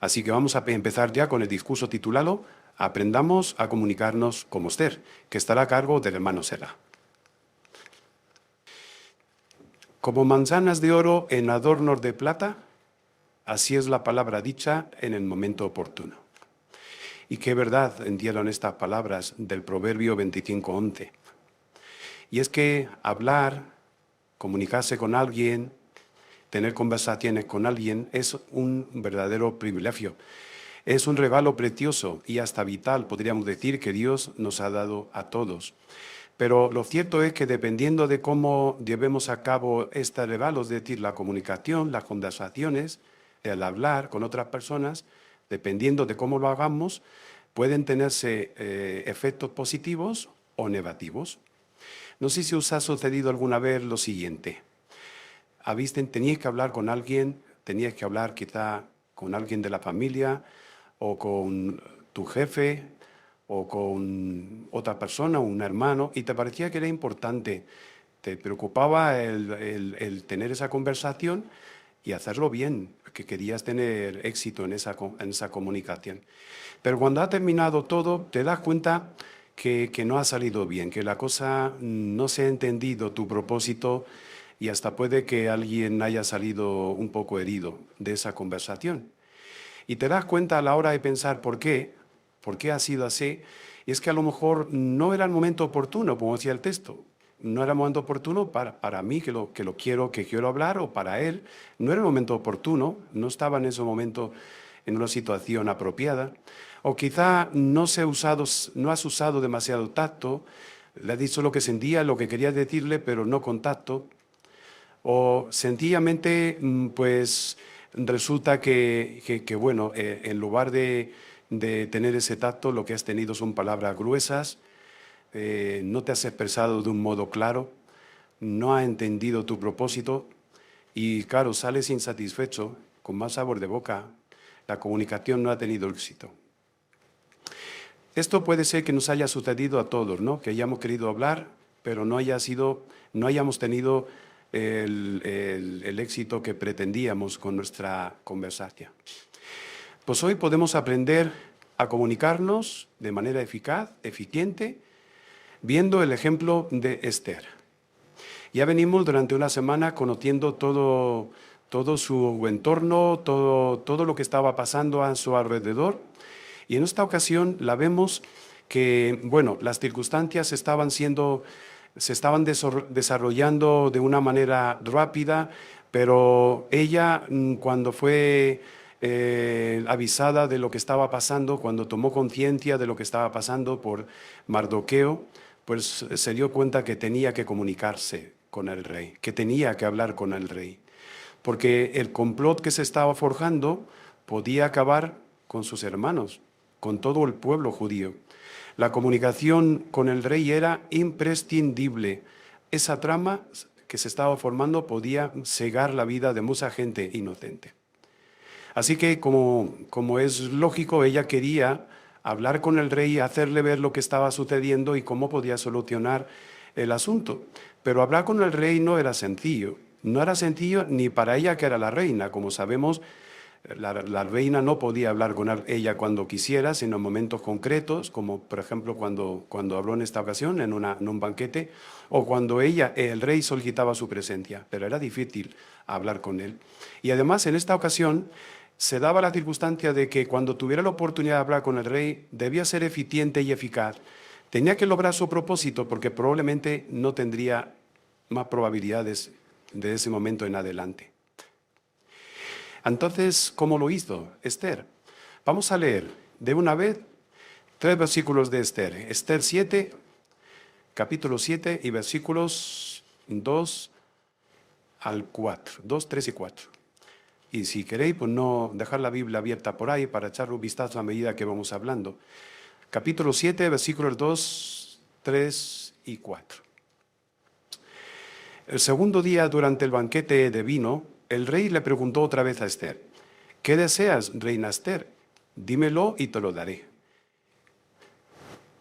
Así que vamos a empezar ya con el discurso titulado Aprendamos a comunicarnos como Esther, que estará a cargo del hermano Sela. Como manzanas de oro en adornos de plata, así es la palabra dicha en el momento oportuno. Y qué verdad encierran estas palabras del Proverbio 25:11. Y es que hablar, comunicarse con alguien, tener conversaciones con alguien es un verdadero privilegio. Es un regalo precioso y hasta vital, podríamos decir, que Dios nos ha dado a todos. Pero lo cierto es que dependiendo de cómo llevemos a cabo este regalo, es decir, la comunicación, las conversaciones, el hablar con otras personas, dependiendo de cómo lo hagamos, pueden tenerse efectos positivos o negativos. No sé si os ha sucedido alguna vez lo siguiente. Teníais que hablar con alguien, teníais que hablar quizá con alguien de la familia o con tu jefe o con otra persona, un hermano, y te parecía que era importante, te preocupaba el tener esa conversación y hacerlo bien, que querías tener éxito en esa comunicación. Pero cuando ha terminado todo, te das cuenta que no ha salido bien, que la cosa no se ha entendido tu propósito y hasta puede que alguien haya salido un poco herido de esa conversación. Y te das cuenta a la hora de pensar por qué ha sido así, y es que a lo mejor no era el momento oportuno, como decía el texto. No era el momento oportuno para mí, que quiero hablar, o para él. No era el momento oportuno, no estaba en ese momento en una situación apropiada. O quizá no has usado demasiado tacto, le has dicho lo que sentía, lo que querías decirle, pero no con tacto. O sencillamente, pues resulta que bueno, en lugar de tener ese tacto, lo que has tenido son palabras gruesas, no te has expresado de un modo claro, no has entendido tu propósito y claro, sales insatisfecho, con mal sabor de boca, la comunicación no ha tenido éxito. Esto puede ser que nos haya sucedido a todos, ¿no? Que hayamos querido hablar, pero no hayamos tenido el éxito que pretendíamos con nuestra conversación. Pues hoy podemos aprender a comunicarnos de manera eficaz, eficiente, viendo el ejemplo de Esther. Ya venimos durante una semana conociendo todo su entorno, todo lo que estaba pasando a su alrededor, y en esta ocasión la vemos que, bueno, las circunstancias se estaban desarrollando de una manera rápida, pero ella, cuando fue avisada de lo que estaba pasando, cuando tomó conciencia de lo que estaba pasando por Mardoqueo, pues se dio cuenta que tenía que comunicarse con el rey, que tenía que hablar con el rey, porque el complot que se estaba forjando podía acabar con sus hermanos, con todo el pueblo judío. La comunicación con el rey era imprescindible. Esa trama que se estaba formando podía cegar la vida de mucha gente inocente. Así que, como es lógico, ella quería hablar con el rey, hacerle ver lo que estaba sucediendo y cómo podía solucionar el asunto. Pero hablar con el rey no era sencillo. No era sencillo ni para ella, que era la reina. Como sabemos, la reina no podía hablar con ella cuando quisiera, sino en momentos concretos, como por ejemplo cuando habló en esta ocasión en un banquete, o cuando el rey solicitaba su presencia, pero era difícil hablar con él. Y además en esta ocasión se daba la circunstancia de que cuando tuviera la oportunidad de hablar con el rey, debía ser eficiente y eficaz. Tenía que lograr su propósito porque probablemente no tendría más probabilidades de ese momento en adelante. Entonces, ¿cómo lo hizo Esther? Vamos a leer de una vez 3 versículos de Esther. Esther 7, capítulo 7 y versículos 2 al 4, 2, 3 y 4. Y si queréis, pues no dejar la Biblia abierta por ahí para echarle un vistazo a medida que vamos hablando. Capítulo 7, versículos 2, 3 y 4. El segundo día durante el banquete de vino, el rey le preguntó otra vez a Esther: ¿qué deseas, reina Esther? Dímelo y te lo daré.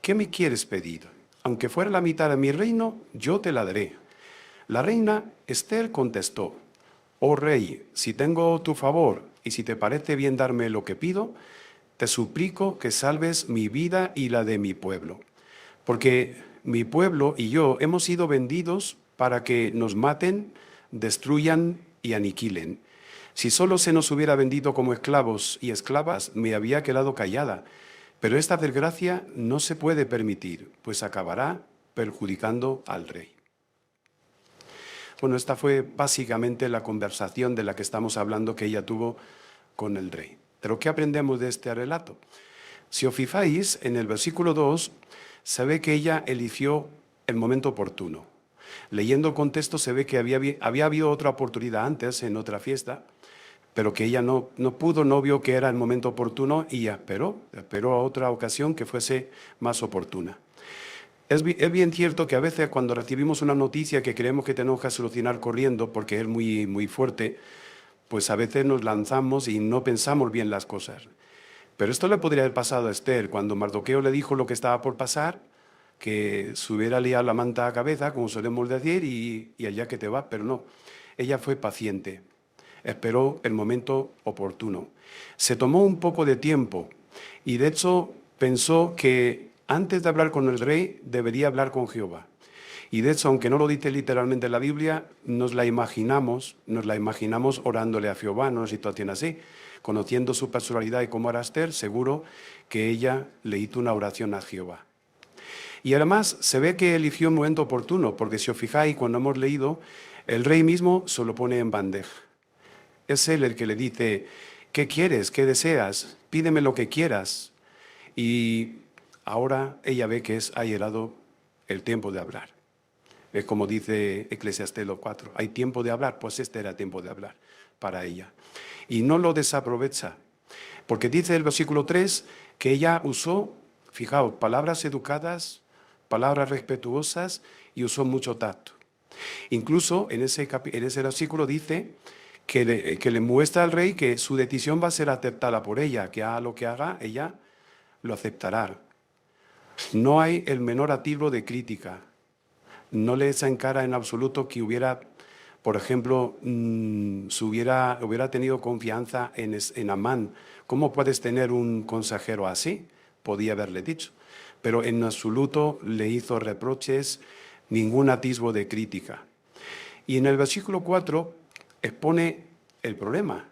¿Qué me quieres pedir? Aunque fuera la mitad de mi reino, yo te la daré. La reina Esther contestó: oh rey, si tengo tu favor y si te parece bien darme lo que pido, te suplico que salves mi vida y la de mi pueblo. Porque mi pueblo y yo hemos sido vendidos para que nos maten, destruyan y aniquilen. Si solo se nos hubiera vendido como esclavos y esclavas, me había quedado callada. Pero esta desgracia no se puede permitir, pues acabará perjudicando al rey. Bueno, esta fue básicamente la conversación de la que estamos hablando que ella tuvo con el rey. Pero ¿qué aprendemos de este relato? Si os fijáis, en el versículo 2 se ve que ella eligió el momento oportuno. Leyendo el contexto se ve que había habido otra oportunidad antes en otra fiesta, pero que ella no pudo, no vio que era el momento oportuno y esperó a otra ocasión que fuese más oportuna. Es bien cierto que a veces cuando recibimos una noticia que creemos que tenemos que solucionar corriendo porque es muy, muy fuerte, pues a veces nos lanzamos y no pensamos bien las cosas. Pero esto le podría haber pasado a Esther cuando Mardoqueo le dijo lo que estaba por pasar, que se hubiera liado la manta a la cabeza, como solemos decir, y allá que te va, pero no. Ella fue paciente, esperó el momento oportuno. Se tomó un poco de tiempo y de hecho pensó que antes de hablar con el rey debería hablar con Jehová. Y de hecho, aunque no lo dice literalmente la Biblia, nos la imaginamos orándole a Jehová en una situación así. Conociendo su personalidad y cómo era Esther, seguro que ella le hizo una oración a Jehová. Y además se ve que eligió un momento oportuno, porque si os fijáis, cuando hemos leído, el rey mismo se lo pone en bandeja. Es él el que le dice, ¿qué quieres? ¿Qué deseas? Pídeme lo que quieras. Y ahora ella ve que ha llegado el tiempo de hablar. Es como dice Eclesiastés 4, hay tiempo de hablar, pues este era tiempo de hablar para ella. Y no lo desaprovecha, porque dice el versículo 3 que ella usó, fijaos, palabras educadas, palabras respetuosas y usó mucho tacto. Incluso en ese versículo dice que le muestra al rey que su decisión va a ser aceptada por ella, que haga lo que haga, ella lo aceptará. No hay el menor atisbo de crítica. No le echa en cara en absoluto que hubiera, por ejemplo, hubiera tenido confianza en Amán. ¿Cómo puedes tener un consejero así? Podía haberle dicho. Pero en absoluto le hizo reproches, ningún atisbo de crítica. Y en el versículo 4 expone el problema,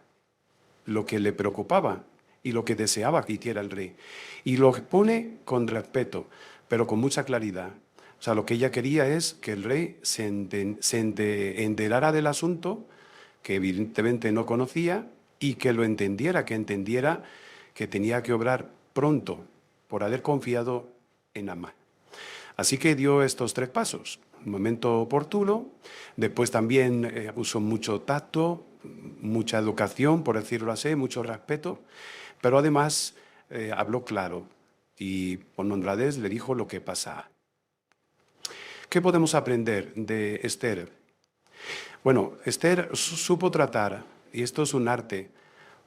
lo que le preocupaba y lo que deseaba que hiciera el rey. Y lo expone con respeto, pero con mucha claridad. O sea, lo que ella quería es que el rey se enterara del asunto, que evidentemente no conocía, y que lo entendiera que tenía que obrar pronto por haber confiado en Amán. Así que dio estos 3 pasos. Un momento oportuno, después también usó mucho tacto, mucha educación, por decirlo así, mucho respeto, pero además habló claro y con honradez le dijo lo que pasaba. ¿Qué podemos aprender de Esther? Bueno, Esther supo tratar, y esto es un arte,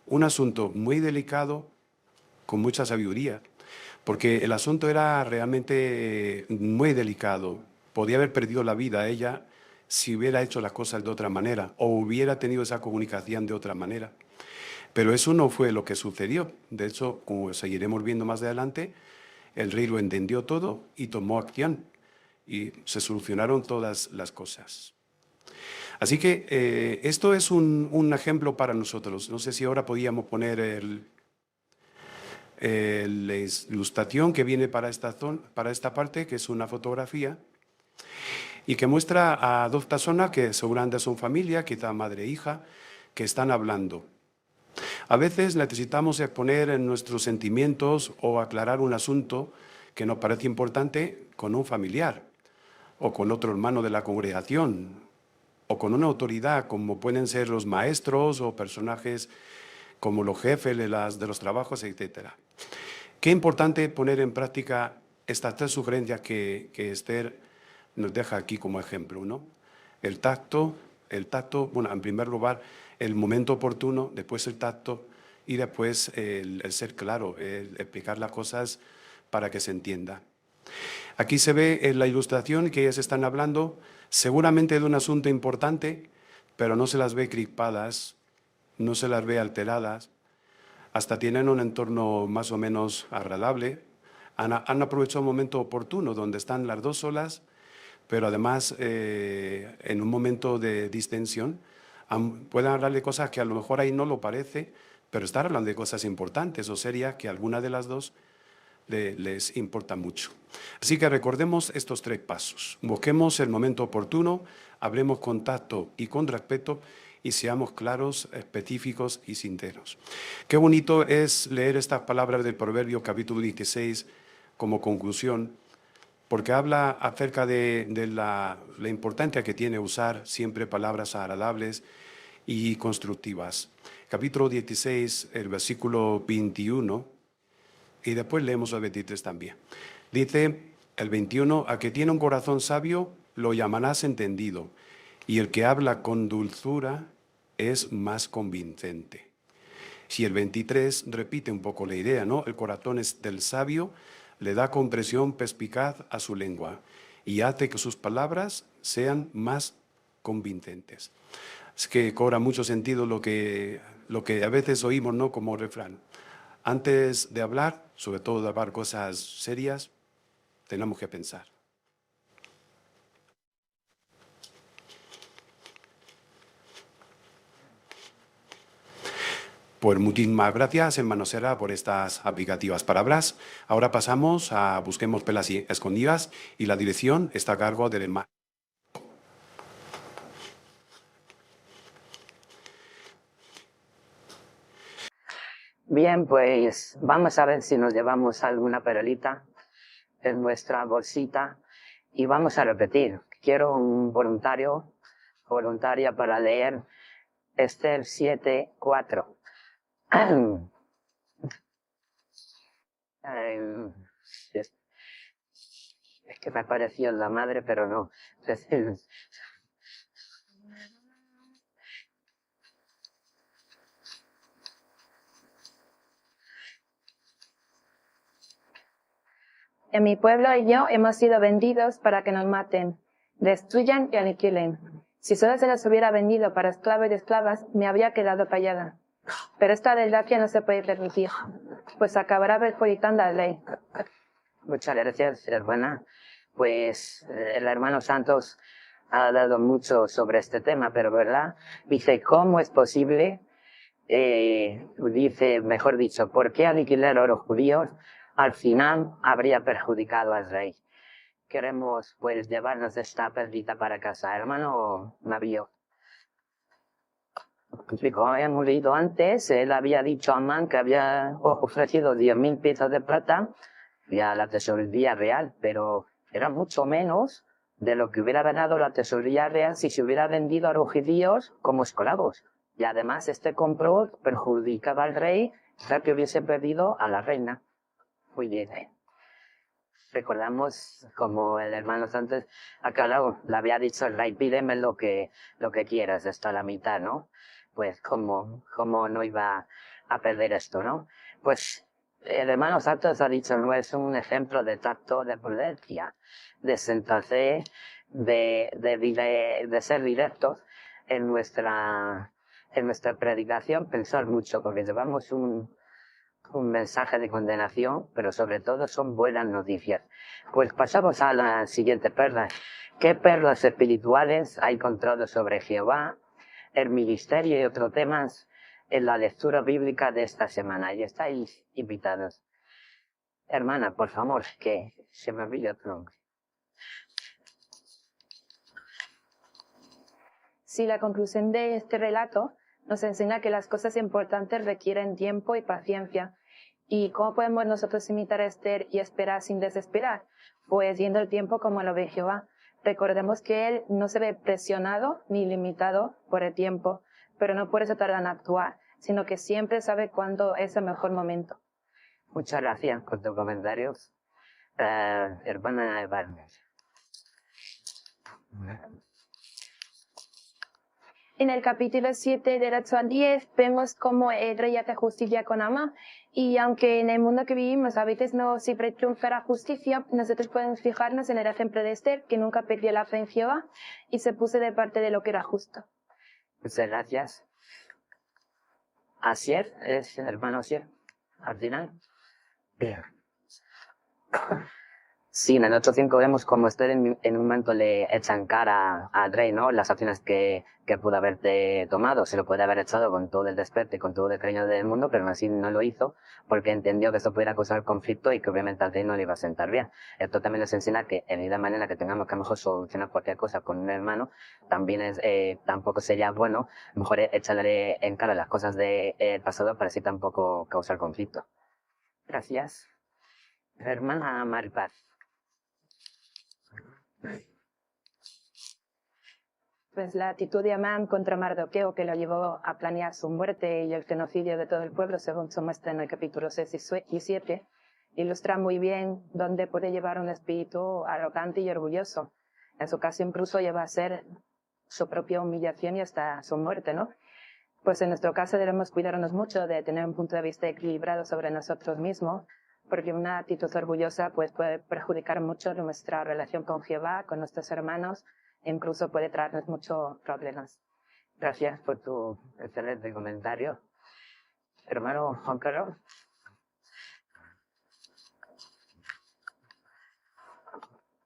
un asunto muy delicado, con mucha sabiduría, porque el asunto era realmente muy delicado. Podía haber perdido la vida ella si hubiera hecho las cosas de otra manera, o hubiera tenido esa comunicación de otra manera. Pero eso no fue lo que sucedió. De hecho, como seguiremos viendo más adelante, el rey lo entendió todo y tomó acción. Y se solucionaron todas las cosas. Así que esto es un ejemplo para nosotros. No sé si ahora podíamos poner la ilustración que viene para esta parte, que es una fotografía, y que muestra a 2 personas que seguramente son familia, quizá madre e hija, que están hablando. A veces necesitamos exponer nuestros sentimientos o aclarar un asunto que nos parece importante con un familiar, o con otro hermano de la congregación, o con una autoridad, como pueden ser los maestros o personajes como los jefes de los trabajos, etc. Qué importante poner en práctica estas 3 sugerencias que Esther nos deja aquí como ejemplo, ¿no? El tacto, bueno, en primer lugar, el momento oportuno, después el tacto y después el ser claro, el explicar las cosas para que se entienda. Aquí se ve en la ilustración que ellas están hablando seguramente de un asunto importante, pero no se las ve crispadas no se las ve alteradas, hasta tienen un entorno más o menos agradable. Han aprovechado un momento oportuno donde están las dos solas, pero además en un momento de distensión pueden hablar de cosas que a lo mejor ahí no lo parece, pero están hablando de cosas importantes o serias que a alguna de las dos les importa mucho. Así que recordemos estos 3 pasos. Busquemos el momento oportuno, hablemos con tacto y con respeto y seamos claros, específicos y sinceros. Qué bonito es leer estas palabras del Proverbio capítulo 16 como conclusión, porque habla acerca de la importancia que tiene usar siempre palabras agradables y constructivas. Capítulo 16, el versículo 21, y después leemos el 23 también. Dice el 21, a que tiene un corazón sabio lo llamarás entendido, y el que habla con dulzura es más convincente. Si el 23 repite un poco la idea, ¿no? El corazón del sabio le da compresión perspicaz a su lengua y hace que sus palabras sean más convincentes. Es que cobra mucho sentido lo que a veces oímos, ¿no? Como refrán. Antes de hablar, sobre todo de hablar cosas serias, tenemos que pensar. Pues muchísimas gracias, hermano Serra, por estas aplicativas palabras. Ahora pasamos a Busquemos Pelas Escondidas y la dirección está a cargo del hermano. Bien, pues vamos a ver si nos llevamos alguna perolita en nuestra bolsita y vamos a repetir. Quiero un voluntaria para leer Esther 7:4. Es que me pareció la madre, pero no. Mi pueblo y yo hemos sido vendidos para que nos maten, destruyan y aniquilen. Si solo se les hubiera vendido para esclavos y esclavas, me habría quedado callada. Pero esta desgracia no se puede permitir, pues acabará perjudicando a la ley. Muchas gracias, hermana. Pues el hermano Santos ha hablado mucho sobre este tema, pero ¿verdad? Dice, ¿cómo es posible? Dice, mejor dicho, ¿por qué aniquilar a los judíos? Al final habría perjudicado al rey. Queremos, pues, llevarnos esta perlita para casa, hermano Navío. Como habíamos leído antes, él había dicho a Amán que había ofrecido 10.000 piezas de plata y a la tesorería real, pero era mucho menos de lo que hubiera ganado la tesorería real si se hubiera vendido a los judíos como esclavos. Y además este complot perjudicaba al rey, ya que hubiese perdido a la reina. Muy bien. Recordamos como el hermano Santos acá le había dicho el rey, pídeme lo que quieras, hasta la mitad, ¿no? Pues cómo no iba a perder esto, ¿no? Pues el hermano Santos ha dicho, no es un ejemplo de tacto, de prudencia, de sentarse, de ser directos en nuestra predicación, pensar mucho, porque llevamos un mensaje de condenación, pero sobre todo son buenas noticias. Pues pasamos a la siguiente perla. ¿Qué perlas espirituales ha encontrado sobre Jehová, el ministerio y otros temas en la lectura bíblica de esta semana? Y estáis invitados. Hermana, por favor, que se me olvide otro nombre. Sí, la conclusión de este relato nos enseña que las cosas importantes requieren tiempo y paciencia. ¿Y cómo podemos nosotros imitar a Esther y esperar sin desesperar? Pues viendo el tiempo como lo ve Jehová. Recordemos que Él no se ve presionado ni limitado por el tiempo, pero no por eso tarda en actuar, sino que siempre sabe cuándo es el mejor momento. Muchas gracias por tus comentarios, hermana Barnes. En el capítulo 7, del 8 al 10, vemos cómo el rey hace justicia con Amán. Y aunque en el mundo que vivimos a veces no siempre triunfa la justicia, nosotros podemos fijarnos en el ejemplo de Esther, que nunca perdió la fe en Jehová y se puso de parte de lo que era justo. Muchas gracias. Asier es el hermano Asier, al final. Bien. Sí, en el 8.5 vemos como Esther en un momento le echa en cara al rey, ¿no? Las acciones que pudo haberte tomado. Se lo puede haber echado con todo el despertar, con todo el cariño del mundo, pero aún así no lo hizo porque entendió que esto pudiera causar conflicto y que obviamente al rey no le iba a sentar bien. Esto también nos enseña que en la manera que tengamos que a lo mejor solucionar cualquier cosa con un hermano, también tampoco sería bueno, mejor echarle en cara las cosas del pasado para así tampoco causar conflicto. Gracias. Hermana Maripaz. Pues la actitud de Amán contra Mardoqueo que lo llevó a planear su muerte y el genocidio de todo el pueblo, según se muestra en el capítulo 6 y 7, ilustra muy bien dónde puede llevar un espíritu arrogante y orgulloso. En su caso incluso lleva a ser su propia humillación y hasta su muerte, ¿no? Pues en nuestro caso debemos cuidarnos mucho de tener un punto de vista equilibrado sobre nosotros mismos, porque una actitud orgullosa pues, puede perjudicar mucho nuestra relación con Jehová, con nuestros hermanos, e incluso puede traernos muchos problemas. Gracias por tu excelente comentario. Hermano Juan Carlos.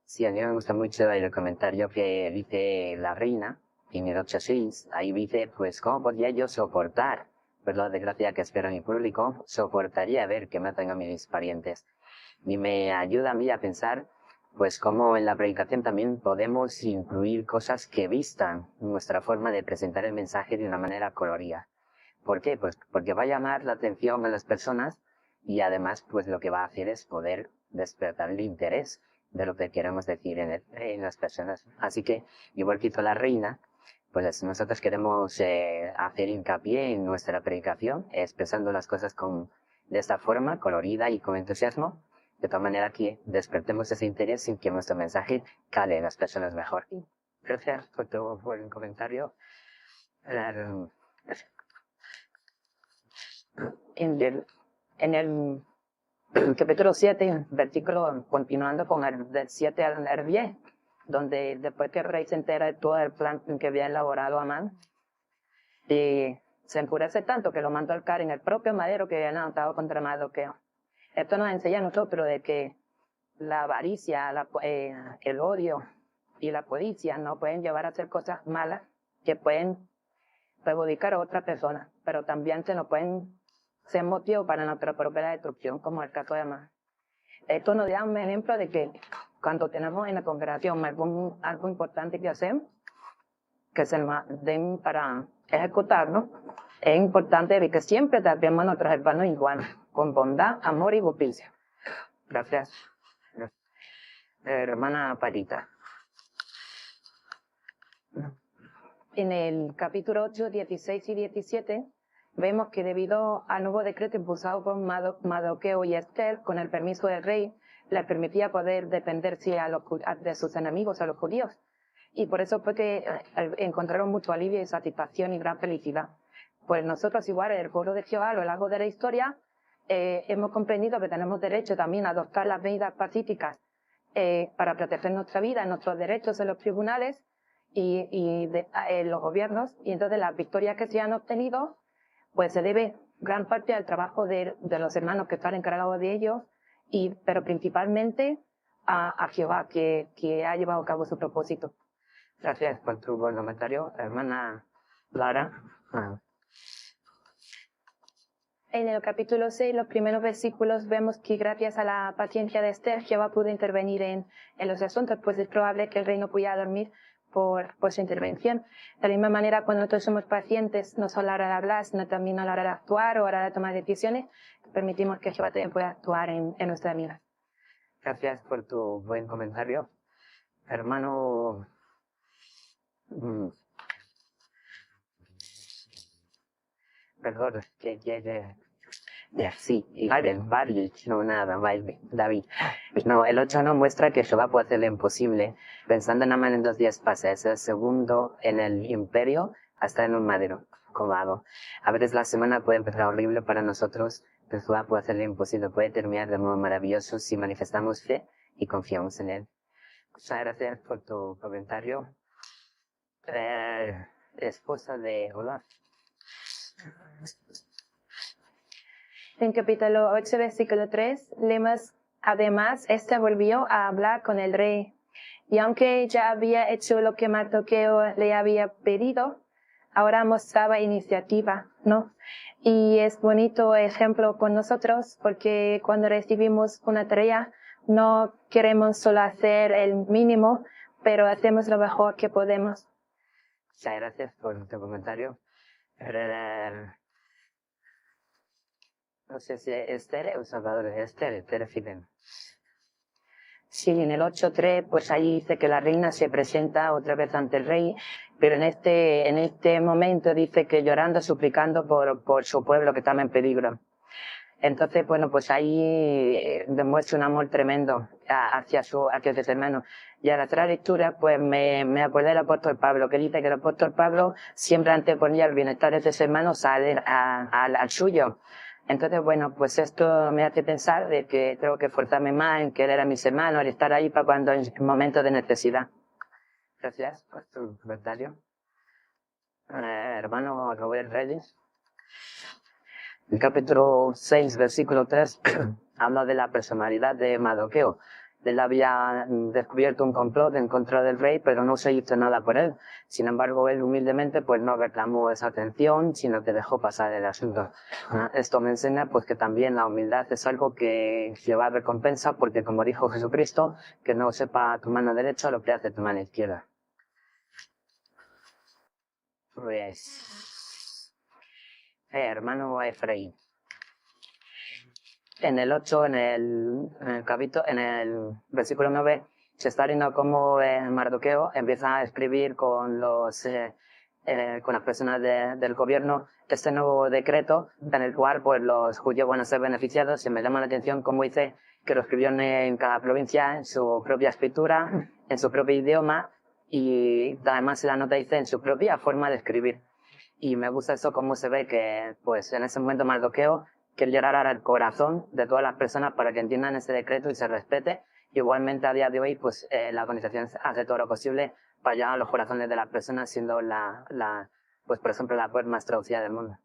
Sí, a mí me gusta mucho el comentario que dice la reina, en el 8.6, ahí dice, pues, ¿cómo podría yo soportar? Pues la desgracia que espero en mi público, soportaría ver que matan a mis parientes. Y me ayuda a mí a pensar, pues, cómo en la predicación también podemos incluir cosas que vistan nuestra forma de presentar el mensaje de una manera colorida. ¿Por qué? Pues porque va a llamar la atención a las personas y además, pues lo que va a hacer es poder despertar el interés de lo que queremos decir en las personas. Así que, igual que hizo la reina, pues nosotros queremos hacer hincapié en nuestra predicación, expresando las cosas de esta forma, colorida y con entusiasmo, de tal manera que despertemos ese interés sin que nuestro mensaje cale en las personas mejor. Gracias por tu buen comentario. En el capítulo 7, versículo continuando con el del 7 al 10, donde después que el rey se entera de todo el plan que había elaborado Amán, y se enfurece tanto que lo mandó al alcar en el propio madero que había levantado contra Mardoqueo. Esto nos enseña a nosotros de que la avaricia, el odio y la codicia no pueden llevar a hacer cosas malas que pueden perjudicar a otra persona, pero también se nos pueden ser motivo para nuestra propia destrucción, como el caso de Amán. Esto nos da un ejemplo de que cuando tenemos en la congregación algo importante que hacer, que se nos den para ejecutarlo, es importante que siempre tratemos a nuestros hermanos igual, con bondad, amor y justicia. Gracias. Hermana Parita. En el capítulo 8, 16 y 17, vemos que debido al nuevo decreto impulsado por Mardoqueo y Esther, con el permiso del rey, les permitía poder defenderse de sus enemigos, a los judíos. Y por eso fue que encontraron mucho alivio y satisfacción y gran felicidad. Pues nosotros igual, el pueblo de Jehová, a lo largo de la historia, hemos comprendido que tenemos derecho también a adoptar las medidas pacíficas para proteger nuestra vida, nuestros derechos en los tribunales y en los gobiernos. Y entonces las victorias que se han obtenido, pues se debe gran parte al trabajo de los hermanos que están encargados de ellos, pero principalmente a Jehová, que ha llevado a cabo su propósito. Gracias por tu buen comentario, hermana Lara. En el capítulo 6, los primeros versículos, vemos que gracias a la paciencia de Esther, Jehová pudo intervenir en los asuntos, pues es probable que el rey no pudiera dormir por su intervención. De la misma manera, cuando nosotros somos pacientes, no solo a la hora de hablar, sino también a la hora de actuar o a la hora de tomar decisiones, permitimos que Jehová también pueda actuar en nuestra vida. Gracias por tu buen comentario. Hermano... Perdón, sí, David. No, el 8 no muestra que Jehová puede hacer lo imposible. Pensando en Amán en 2 días pasa, es el segundo en el imperio hasta en un madero, cobado. A veces la semana puede empezar horrible para nosotros, pero Jehová puede hacer lo imposible, puede terminar de modo maravilloso si manifestamos fe y confiamos en él. Muchas gracias por tu comentario. Esposa de Olaf. En capítulo 8, versículo 3, leemos, además, éste volvió a hablar con el rey. Y aunque ya había hecho lo que Mardoqueo le había pedido, ahora mostraba iniciativa, ¿no? Y es bonito ejemplo con nosotros porque cuando recibimos una tarea no queremos solo hacer el mínimo, pero hacemos lo mejor que podemos. Muchas gracias por tu comentario. No sé si Esther o Salvador, Esther Fidel. Sí, en el 8.3, pues ahí dice que la reina se presenta otra vez ante el rey, pero en este momento dice que llorando, suplicando por su pueblo que estaba en peligro. Entonces, bueno, pues ahí demuestra un amor tremendo hacia sus hermanos. Y al hacer la lectura, pues me acordé del apóstol Pablo, que dice que el apóstol Pablo siempre anteponía el bienestar de sus hermanos al suyo. Entonces, bueno, pues esto me hace pensar de que tengo que esforzarme más en querer a mis hermanos, en estar ahí para cuando en momentos de necesidad. Gracias por tu comentario. Hermano Robert Reyes. El capítulo 6, versículo 3, habla de la personalidad de Mardoqueo. Él había descubierto un complot en contra del rey, pero no se hizo nada por él. Sin embargo, él humildemente pues no reclamó esa atención, sino que dejó pasar el asunto. Esto me enseña pues que también la humildad es algo que lleva recompensa, porque como dijo Jesucristo, que no sepa tu mano derecha lo que hace tu mano izquierda. Pues, hermano Efraín. En el 8, en el versículo 9, se está viendo cómo Mardoqueo empieza a escribir con con las personas del gobierno este nuevo decreto en el cual pues, los judíos van a ser beneficiados. Y me llama la atención cómo dice que lo escribió en cada provincia, en su propia escritura, en su propio idioma, y además la nota dice en su propia forma de escribir. Y me gusta eso, cómo se ve que pues en ese momento Mardoqueo quiere llegar al corazón de todas las personas para que entiendan ese decreto y se respete. Igualmente a día de hoy pues la organización hace todo lo posible para llegar a los corazones de las personas, siendo pues por ejemplo la web más traducida del mundo.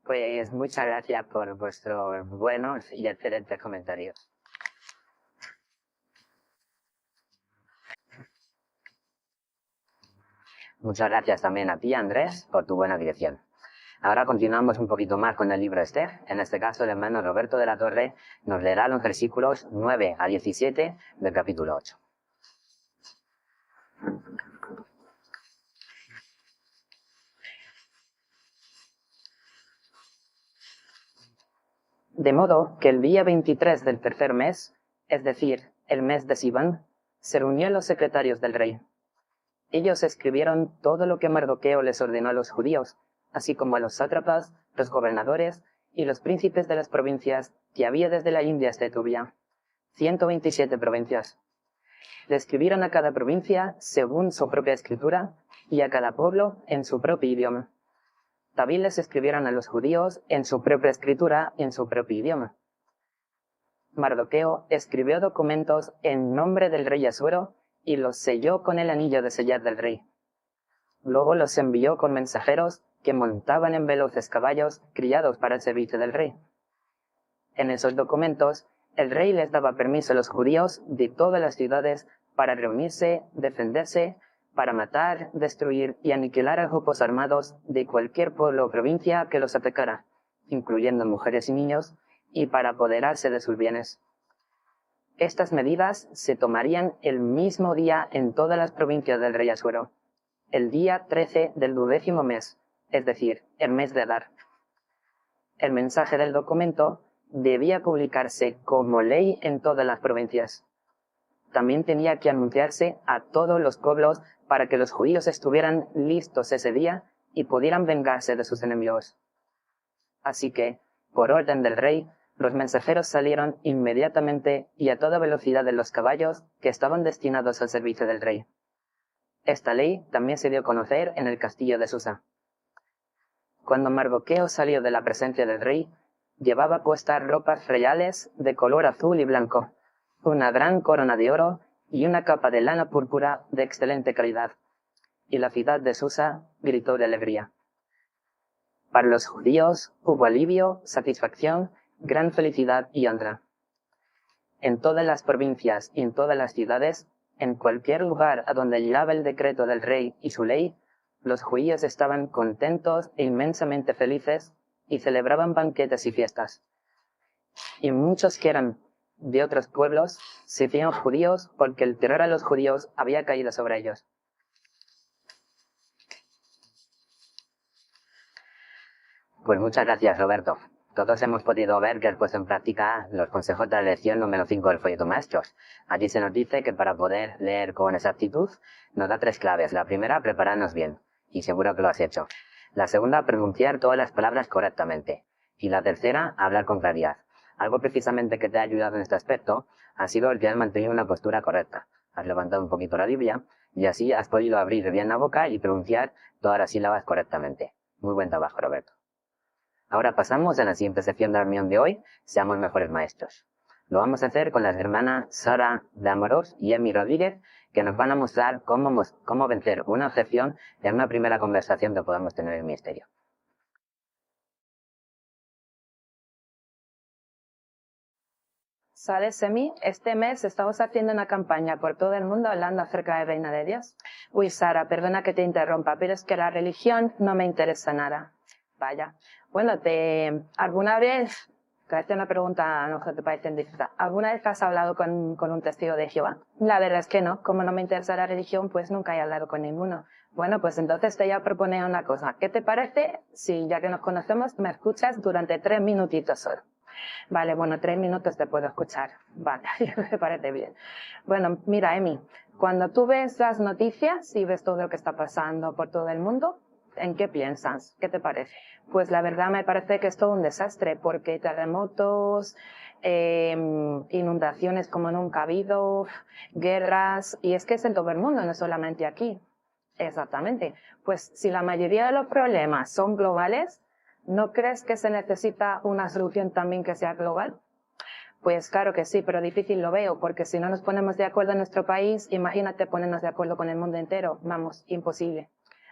Pues muchas gracias por vuestros buenos y excelentes comentarios. Muchas gracias también a ti, Andrés, por tu buena dirección. Ahora continuamos un poquito más con el libro Esther. En este caso, el hermano Roberto de la Torre nos leerá los versículos 9 a 17 del capítulo 8. De modo que el día 23 del tercer mes, es decir, el mes de Sivan, se reunieron los secretarios del rey. Ellos escribieron todo lo que Mardoqueo les ordenó a los judíos, así como a los sátrapas, los gobernadores y los príncipes de las provincias que había desde la India hasta Etubia, 127 provincias. Le escribieron a cada provincia según su propia escritura y a cada pueblo en su propio idioma. También les escribieron a los judíos en su propia escritura y en su propio idioma. Mardoqueo escribió documentos en nombre del rey Asuero y los selló con el anillo de sellar del rey. Luego los envió con mensajeros que montaban en veloces caballos criados para el servicio del rey. En esos documentos, el rey les daba permiso a los judíos de todas las ciudades para reunirse, defenderse, para matar, destruir y aniquilar a grupos armados de cualquier pueblo o provincia que los atacara, incluyendo mujeres y niños, y para apoderarse de sus bienes. Estas medidas se tomarían el mismo día en todas las provincias del rey Asuero, el día 13 del 12º mes, es decir, el mes de Adar. El mensaje del documento debía publicarse como ley en todas las provincias. También tenía que anunciarse a todos los pueblos para que los judíos estuvieran listos ese día y pudieran vengarse de sus enemigos. Así que, por orden del rey, los mensajeros salieron inmediatamente y a toda velocidad de los caballos que estaban destinados al servicio del rey. Esta ley también se dio a conocer en el castillo de Susa. Cuando Mardoqueo salió de la presencia del rey, llevaba puestas ropas reales de color azul y blanco, una gran corona de oro y una capa de lana púrpura de excelente calidad. Y la ciudad de Susa gritó de alegría. Para los judíos hubo alivio, satisfacción gran felicidad y honra. En todas las provincias y en todas las ciudades, en cualquier lugar a donde llegaba el decreto del rey y su ley, los judíos estaban contentos e inmensamente felices y celebraban banquetes y fiestas. Y muchos que eran de otros pueblos se hicieron judíos porque el terror a los judíos había caído sobre ellos. Pues muchas gracias, Roberto. Todos hemos podido ver que has puesto en práctica los consejos de la lección número 5 del folleto Maestros. Allí se nos dice que para poder leer con exactitud nos da 3 claves. La primera, prepararnos bien, y seguro que lo has hecho. La segunda, pronunciar todas las palabras correctamente. Y la tercera, hablar con claridad. Algo precisamente que te ha ayudado en este aspecto ha sido el que has mantenido una postura correcta. Has levantado un poquito la Biblia y así has podido abrir bien la boca y pronunciar todas las sílabas correctamente. Muy buen trabajo, Roberto. Ahora pasamos a la siguiente sección de la reunión de hoy, Seamos Mejores Maestros. Lo vamos a hacer con las hermanas Sara de Amorós y Emi Rodríguez, que nos van a mostrar cómo vencer una objeción en una primera conversación que podamos tener en el ministerio. ¿Sabes, Emi? Este mes estamos haciendo una campaña por todo el mundo hablando acerca del reino de Dios. Uy, Sara, perdona que te interrumpa, pero es que la religión no me interesa nada. Vaya. Bueno, ¿alguna vez, te voy a hacer una pregunta, no sé si te parece indiscreta, ¿alguna vez has hablado con un testigo de Jehová? La verdad es que no. Como no me interesa la religión, pues nunca he hablado con ninguno. Bueno, pues entonces te voy a proponer una cosa. ¿Qué te parece si, ya que nos conocemos, me escuchas durante 3 minutitos solo? Vale, bueno, 3 minutos te puedo escuchar. Vale, me parece bien. Bueno, mira, Emi, cuando tú ves las noticias y ves todo lo que está pasando por todo el mundo, ¿en qué piensas? ¿Qué te parece? Pues la verdad me parece que es todo un desastre, porque terremotos, inundaciones como nunca ha habido, guerras, y es que es en todo el mundo, no solamente aquí. Exactamente. Pues si la mayoría de los problemas son globales, ¿no crees que se necesita una solución también que sea global? Pues claro que sí, pero difícil lo veo, porque si no nos ponemos de acuerdo en nuestro país, imagínate ponernos de acuerdo con el mundo entero. Vamos, imposible.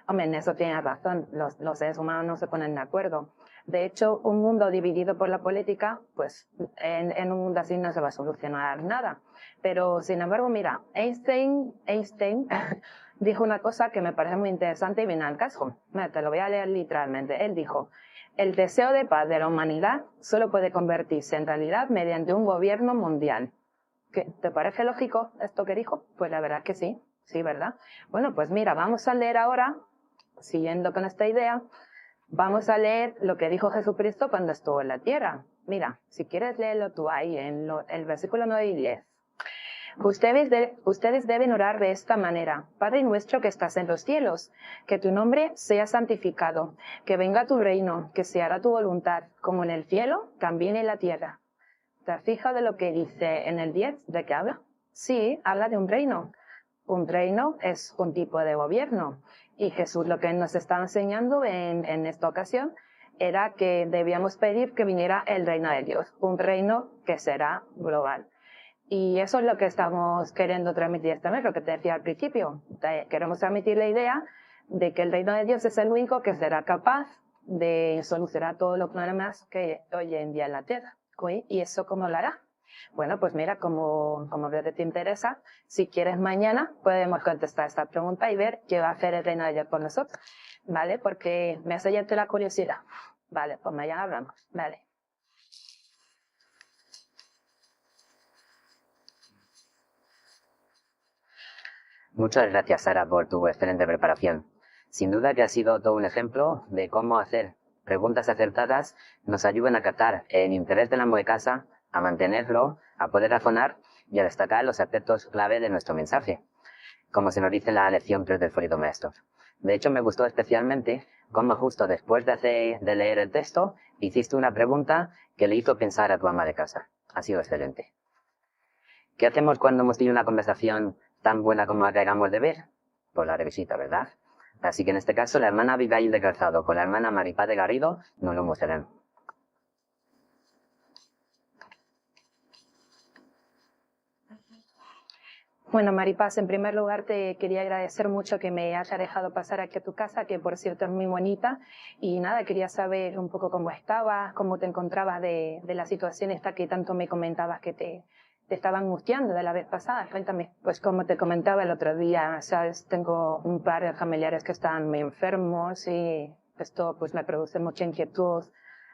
Hombre, en eso tienes razón, los seres humanos no se ponen de acuerdo. De hecho, un mundo dividido por la política, pues en un mundo así no se va a solucionar nada. Pero, sin embargo, mira, Einstein dijo una cosa que me parece muy interesante y viene al caso. Mira, te lo voy a leer literalmente. Él dijo: el deseo de paz de la humanidad solo puede convertirse en realidad mediante un gobierno mundial. ¿Te parece lógico esto que dijo? Pues la verdad es que sí, sí, ¿verdad? Bueno, pues mira, vamos a leer ahora, siguiendo con esta idea, vamos a leer lo que dijo Jesucristo cuando estuvo en la tierra. Mira, si quieres leerlo tú ahí, en el versículo 9 y 10. Ustedes deben orar de esta manera: Padre nuestro que estás en los cielos, que tu nombre sea santificado, que venga tu reino, que se haga tu voluntad, como en el cielo, también en la tierra. ¿Te has fijado de lo que dice en el 10? ¿De qué habla? Sí, habla de un reino. Un reino es un tipo de gobierno. Y Jesús lo que nos estaba enseñando en esta ocasión era que debíamos pedir que viniera el reino de Dios, un reino que será global. Y eso es lo que estamos queriendo transmitir esta vez, lo que te decía al principio. Queremos transmitir la idea de que el reino de Dios es el único que será capaz de solucionar todos los problemas que hoy en día en la tierra. ¿Y eso cómo lo hará? Bueno, pues mira, como veo que te interesa, si quieres mañana podemos contestar esta pregunta y ver qué va a hacer el reino de Dios con nosotros, ¿vale? Porque me hace la curiosidad. Vale, pues mañana hablamos, ¿vale? Muchas gracias, Sara, por tu excelente preparación. Sin duda que ha sido todo un ejemplo de cómo hacer preguntas acertadas nos ayudan a captar el interés del amo de casa, a mantenerlo, a poder razonar y a destacar los aspectos clave de nuestro mensaje, como se nos dice en la lección 3 del folleto Maestros. De hecho, me gustó especialmente cómo justo después de leer el texto hiciste una pregunta que le hizo pensar a tu ama de casa. Ha sido excelente. ¿Qué hacemos cuando hemos tenido una conversación tan buena como la que acabamos de ver? Pues la revisita, ¿verdad? Así que en este caso la hermana Abigail de Calzado con la hermana Maripaz de Garrido nos lo mostrarán. Bueno, Maripaz, en primer lugar te quería agradecer mucho que me haya dejado pasar aquí a tu casa, que por cierto es muy bonita. Y nada, quería saber un poco cómo estabas, cómo te encontrabas de la situación esta que tanto me comentabas que te estaba angustiando de la vez pasada. Cuéntame. Pues como te comentaba el otro día, sabes, tengo un par de familiares que están muy enfermos y esto pues me produce mucha inquietud.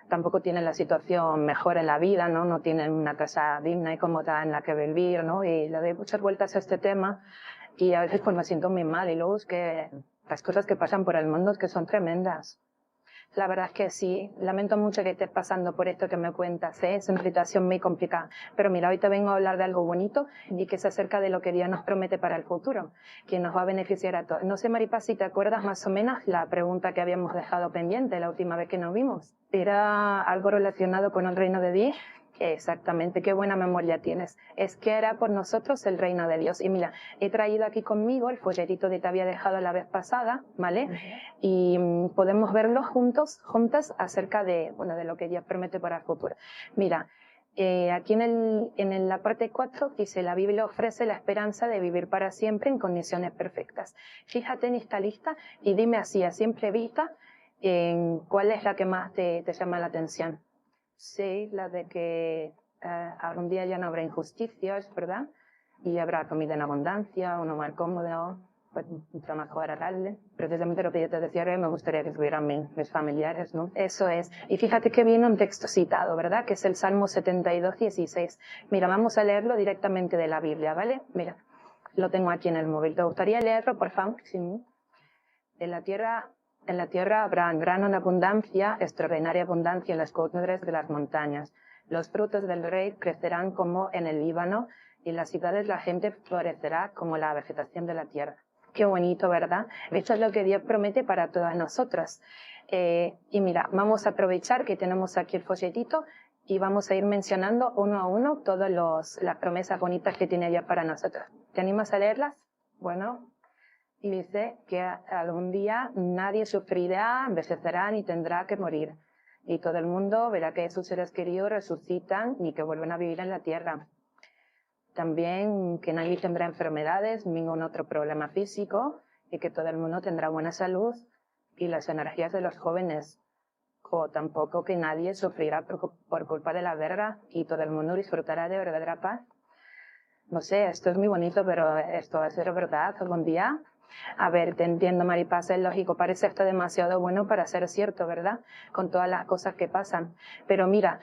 Tampoco tienen la situación mejor en la vida, ¿no? No tienen una casa digna y cómoda en la que vivir, ¿no? Y le doy muchas vueltas a este tema y a veces pues me siento muy mal y luego es que las cosas que pasan por el mundo es que son tremendas. La verdad es que sí, lamento mucho que estés pasando por esto que me cuentas, ¿eh? Es una situación muy complicada. Pero mira, hoy te vengo a hablar de algo bonito y que es acerca de lo que Dios nos promete para el futuro, que nos va a beneficiar a todos. No sé, Maripaz, si te acuerdas más o menos la pregunta que habíamos dejado pendiente la última vez que nos vimos. Era algo relacionado con el reino de Dios. Exactamente, qué buena memoria tienes. Es que era por nosotros el reino de Dios. Y mira, he traído aquí conmigo el folletito que te había dejado la vez pasada, ¿vale? Y podemos verlo juntas acerca de, bueno, de lo que Dios promete para el futuro. Mira, aquí en la parte 4 dice, la Biblia ofrece la esperanza de vivir para siempre en condiciones perfectas. Fíjate en esta lista y dime así, a simple vista, ¿cuál es la que más te llama la atención? Sí, la de que algún día ya no habrá injusticias, ¿verdad? Y habrá comida en abundancia, uno más cómodo, pues un trabajo agradable. Precisamente lo que yo te decía, me gustaría que tuvieran mis familiares, ¿no? Eso es. Y fíjate que viene un texto citado, ¿verdad? Que es el Salmo 72, 16. Mira, vamos a leerlo directamente de la Biblia, ¿vale? Mira, lo tengo aquí en el móvil. ¿Te gustaría leerlo, por favor? Sí. En la tierra habrá grano en abundancia, extraordinaria abundancia en las cumbres de las montañas. Los frutos del rey crecerán como en el Líbano, y en las ciudades la gente florecerá como la vegetación de la tierra. Qué bonito, ¿verdad? Eso es lo que Dios promete para todas nosotras. Y mira, vamos a aprovechar que tenemos aquí el folletito y vamos a ir mencionando uno a uno todas las promesas bonitas que tiene Dios para nosotros. ¿Te animas a leerlas? Bueno. Y dice que algún día nadie sufrirá, envejecerá ni tendrá que morir. Y todo el mundo verá que sus seres queridos resucitan y que vuelven a vivir en la tierra. También que nadie tendrá enfermedades, ningún otro problema físico, y que todo el mundo tendrá buena salud y las energías de los jóvenes. O tampoco que nadie sufrirá por culpa de la guerra y todo el mundo disfrutará de verdadera paz. No sé, esto es muy bonito, pero esto va a ser verdad algún día. A ver, te entiendo, Maripaz, es lógico, parece esto demasiado bueno para ser cierto, ¿verdad? Con todas las cosas que pasan. Pero mira,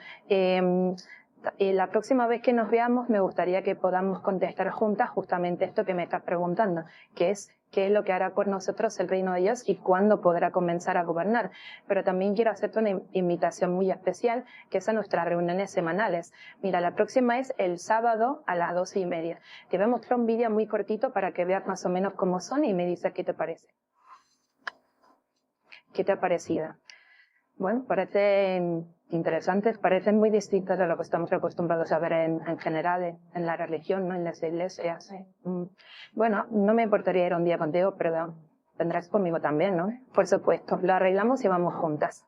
la próxima vez que nos veamos me gustaría que podamos contestar juntas justamente esto que me estás preguntando, que es qué es lo que hará por nosotros el reino de Dios y cuándo podrá comenzar a gobernar. Pero también quiero hacerte una invitación muy especial, que es a nuestras reuniones semanales. Mira, la próxima es el sábado a las 12:30. Te voy a mostrar un vídeo muy cortito para que veas más o menos cómo son y me dices qué te parece. ¿Qué te ha parecido? Bueno, parecen interesantes, parecen muy distintas de lo que estamos acostumbrados a ver en general en la religión, ¿no? En las iglesias. Bueno, no me importaría ir un día contigo, pero vendrás conmigo también, ¿no? Por supuesto, lo arreglamos y vamos juntas.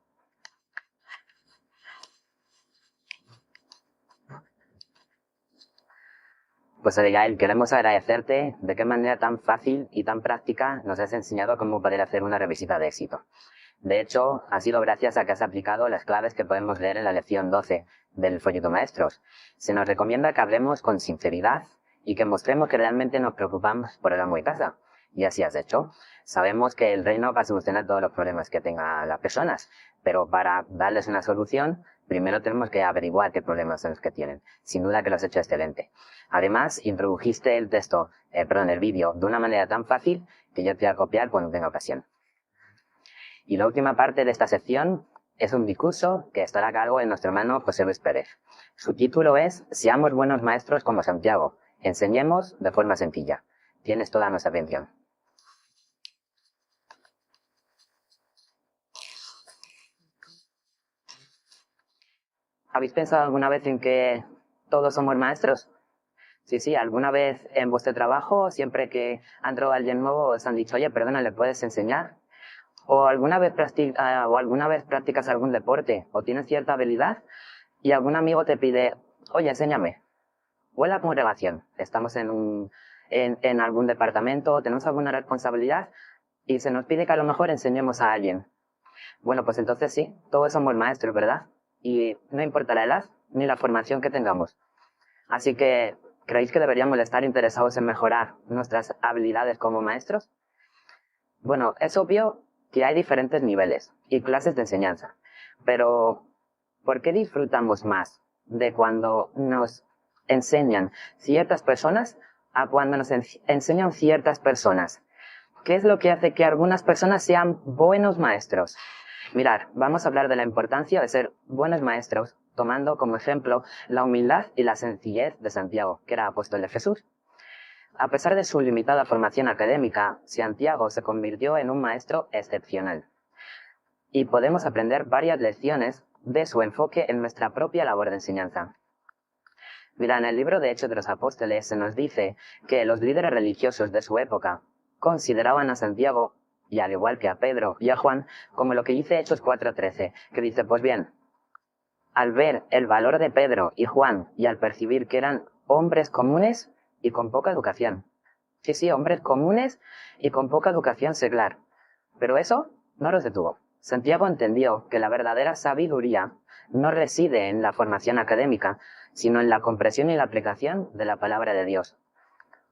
Pues Abigail, queremos agradecerte de qué manera tan fácil y tan práctica nos has enseñado cómo poder hacer una revisita de éxito. De hecho, ha sido gracias a que has aplicado las claves que podemos leer en la lección 12 del folleto Maestros. Se nos recomienda que hablemos con sinceridad y que mostremos que realmente nos preocupamos por el amo de casa. Y así has hecho. Sabemos que el reino va a solucionar todos los problemas que tengan las personas, pero para darles una solución, primero tenemos que averiguar qué problemas son los que tienen. Sin duda que lo has hecho excelente. Además, introdujiste el vídeo de una manera tan fácil que yo te voy a copiar cuando tenga ocasión. Y la última parte de esta sección es un discurso que estará a cargo de nuestro hermano José Luis Pérez. Su título es Seamos buenos maestros como Santiago. Enseñemos de forma sencilla. Tienes toda nuestra atención. ¿Habéis pensado alguna vez en que todos somos maestros? Sí, alguna vez en vuestro trabajo, siempre que ha entrado alguien nuevo, os han dicho, oye, perdona, ¿le puedes enseñar? ¿O alguna vez practicas algún deporte o tienes cierta habilidad y algún amigo te pide, oye, enséñame? O en la congregación, estamos en en algún departamento, tenemos alguna responsabilidad y se nos pide que a lo mejor enseñemos a alguien. Bueno, pues entonces sí, todos somos maestros, ¿verdad? Y no importa la edad ni la formación que tengamos. Así que, ¿creéis que deberíamos estar interesados en mejorar nuestras habilidades como maestros? Bueno, es obvio que hay diferentes niveles y clases de enseñanza, pero ¿por qué disfrutamos más de cuando nos enseñan ciertas personas a cuando nos enseñan ciertas personas? ¿Qué es lo que hace que algunas personas sean buenos maestros? Mirad, vamos a hablar de la importancia de ser buenos maestros, tomando como ejemplo la humildad y la sencillez de Santiago, que era apóstol de Jesús. A pesar de su limitada formación académica, Santiago se convirtió en un maestro excepcional. Y podemos aprender varias lecciones de su enfoque en nuestra propia labor de enseñanza. Mira, en el libro de Hechos de los Apóstoles se nos dice que los líderes religiosos de su época consideraban a Santiago, y al igual que a Pedro y a Juan, como lo que dice Hechos 4:13, que dice, pues bien, al ver el valor de Pedro y Juan y al percibir que eran hombres comunes y con poca educación. Sí, hombres comunes y con poca educación seglar. Pero eso no los detuvo. Santiago entendió que la verdadera sabiduría no reside en la formación académica, sino en la comprensión y la aplicación de la palabra de Dios.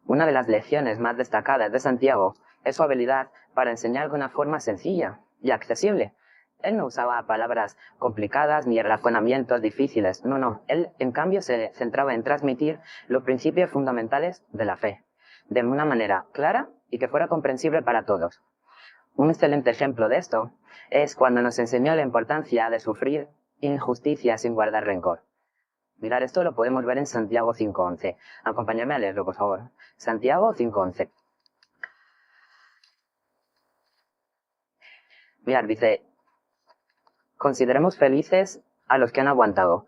Una de las lecciones más destacadas de Santiago es su habilidad para enseñar de una forma sencilla y accesible. Él no usaba palabras complicadas ni razonamientos difíciles. No. Él, en cambio, se centraba en transmitir los principios fundamentales de la fe, de una manera clara y que fuera comprensible para todos. Un excelente ejemplo de esto es cuando nos enseñó la importancia de sufrir injusticia sin guardar rencor. Mirad, esto lo podemos ver en Santiago 5:11. Acompáñame a leerlo, por favor. Santiago 5:11. Mirad, dice, consideremos felices a los que han aguantado.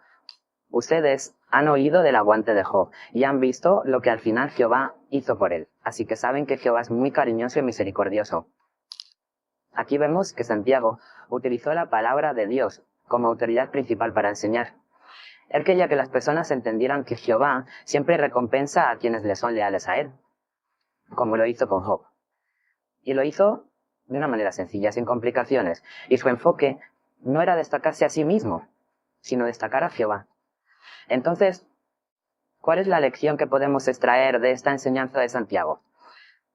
Ustedes han oído del aguante de Job y han visto lo que al final Jehová hizo por él. Así que saben que Jehová es muy cariñoso y misericordioso. Aquí vemos que Santiago utilizó la palabra de Dios como autoridad principal para enseñar. Él quería que las personas entendieran que Jehová siempre recompensa a quienes le son leales a él, como lo hizo con Job. Y lo hizo de una manera sencilla, sin complicaciones. Y su enfoque no era destacarse a sí mismo, sino destacar a Jehová. Entonces, ¿cuál es la lección que podemos extraer de esta enseñanza de Santiago?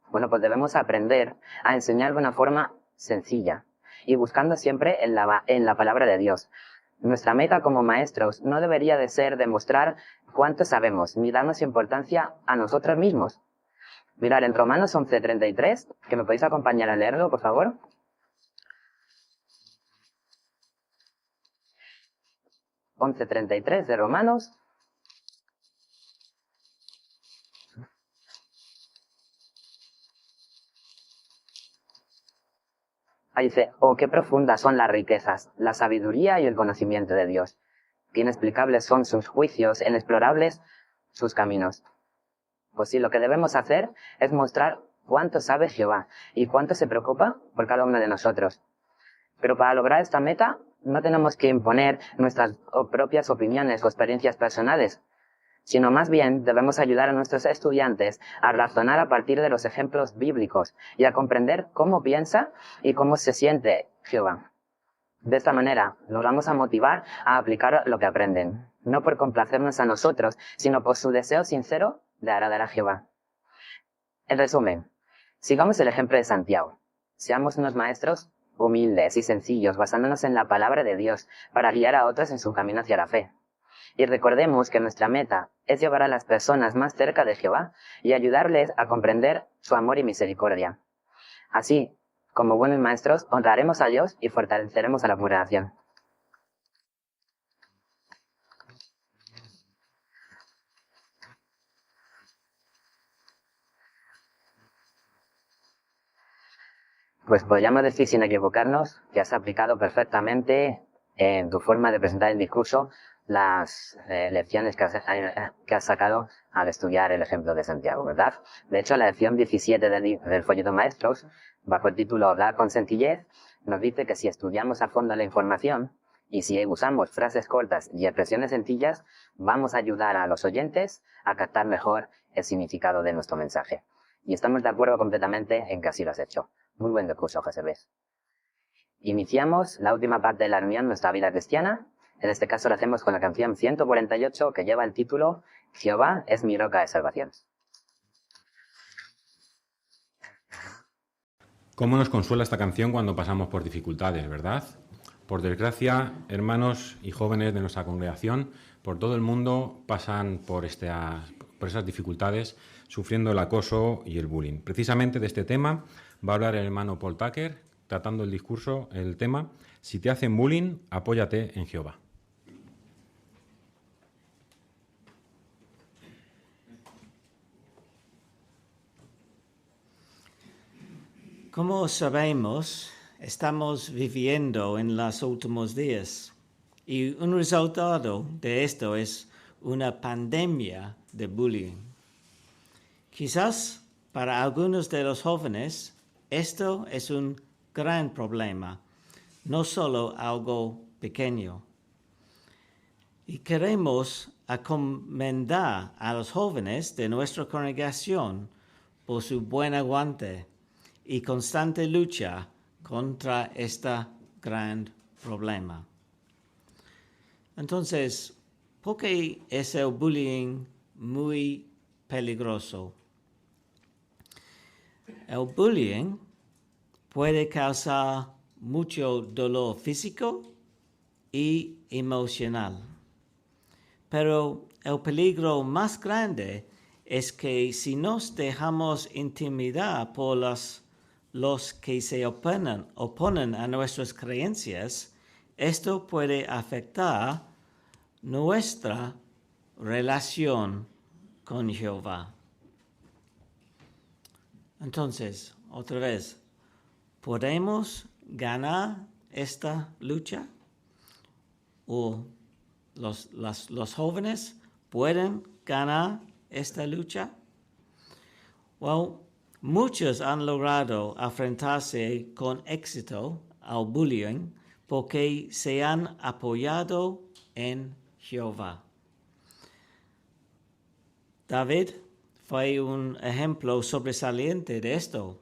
Bueno, pues debemos aprender a enseñar de una forma sencilla y buscando siempre en la palabra de Dios. Nuestra meta como maestros no debería de ser demostrar cuánto sabemos, ni darnos importancia a nosotros mismos. Mirad, en Romanos 11:33, que me podéis acompañar a leerlo, por favor. 11:33 de Romanos. Ahí dice, oh, qué profundas son las riquezas, la sabiduría y el conocimiento de Dios. Qué inexplicables son sus juicios, inexplorables sus caminos. Pues sí, lo que debemos hacer es mostrar cuánto sabe Jehová y cuánto se preocupa por cada uno de nosotros. Pero para lograr esta meta, no tenemos que imponer nuestras propias opiniones o experiencias personales, sino más bien debemos ayudar a nuestros estudiantes a razonar a partir de los ejemplos bíblicos y a comprender cómo piensa y cómo se siente Jehová. De esta manera, los vamos a motivar a aplicar lo que aprenden, no por complacernos a nosotros, sino por su deseo sincero de agradar a Jehová. En resumen, sigamos el ejemplo de Santiago. Seamos unos maestros humildes y sencillos, basándonos en la palabra de Dios para guiar a otros en su camino hacia la fe. Y recordemos que nuestra meta es llevar a las personas más cerca de Jehová y ayudarles a comprender su amor y misericordia. Así, como buenos maestros, honraremos a Dios y fortaleceremos a la congregación. Pues podríamos decir sin equivocarnos que has aplicado perfectamente en tu forma de presentar el discurso las lecciones que has sacado al estudiar el ejemplo de Santiago, ¿verdad? De hecho, la lección 17 del folleto Maestros, bajo el título Hablar con sencillez, nos dice que si estudiamos a fondo la información Y si usamos frases cortas y expresiones sencillas, vamos a ayudar a los oyentes a captar mejor el significado de nuestro mensaje. Y estamos de acuerdo completamente en que así lo has hecho. Muy buen discurso, José Luis. Iniciamos la última parte de la reunión, nuestra vida cristiana. En este caso lo hacemos con la canción 148, que lleva el título Jehová es mi roca de salvación. ¿Cómo nos consuela esta canción cuando pasamos por dificultades, verdad? Por desgracia, hermanos y jóvenes de nuestra congregación, por todo el mundo pasan por esas dificultades, sufriendo el acoso y el bullying. Precisamente de este tema va a hablar el hermano Paul Tucker, tratando el tema, si te hacen bullying, apóyate en Jehová. Como sabemos, estamos viviendo en los últimos días y un resultado de esto es una pandemia de bullying. Quizás para algunos de los jóvenes esto es un gran problema, no solo algo pequeño. Y queremos encomendar a los jóvenes de nuestra congregación por su buen aguante y constante lucha contra este gran problema. Entonces, ¿por qué es el bullying muy peligroso? El bullying puede causar mucho dolor físico y emocional. Pero el peligro más grande es que si nos dejamos intimidar por los que se oponen a nuestras creencias, esto puede afectar nuestra relación con Jehová. Entonces, otra vez, ¿podemos ganar esta lucha? ¿O los jóvenes pueden ganar esta lucha? Well, muchos han logrado enfrentarse con éxito al bullying porque se han apoyado en Jehová. David fue un ejemplo sobresaliente de esto.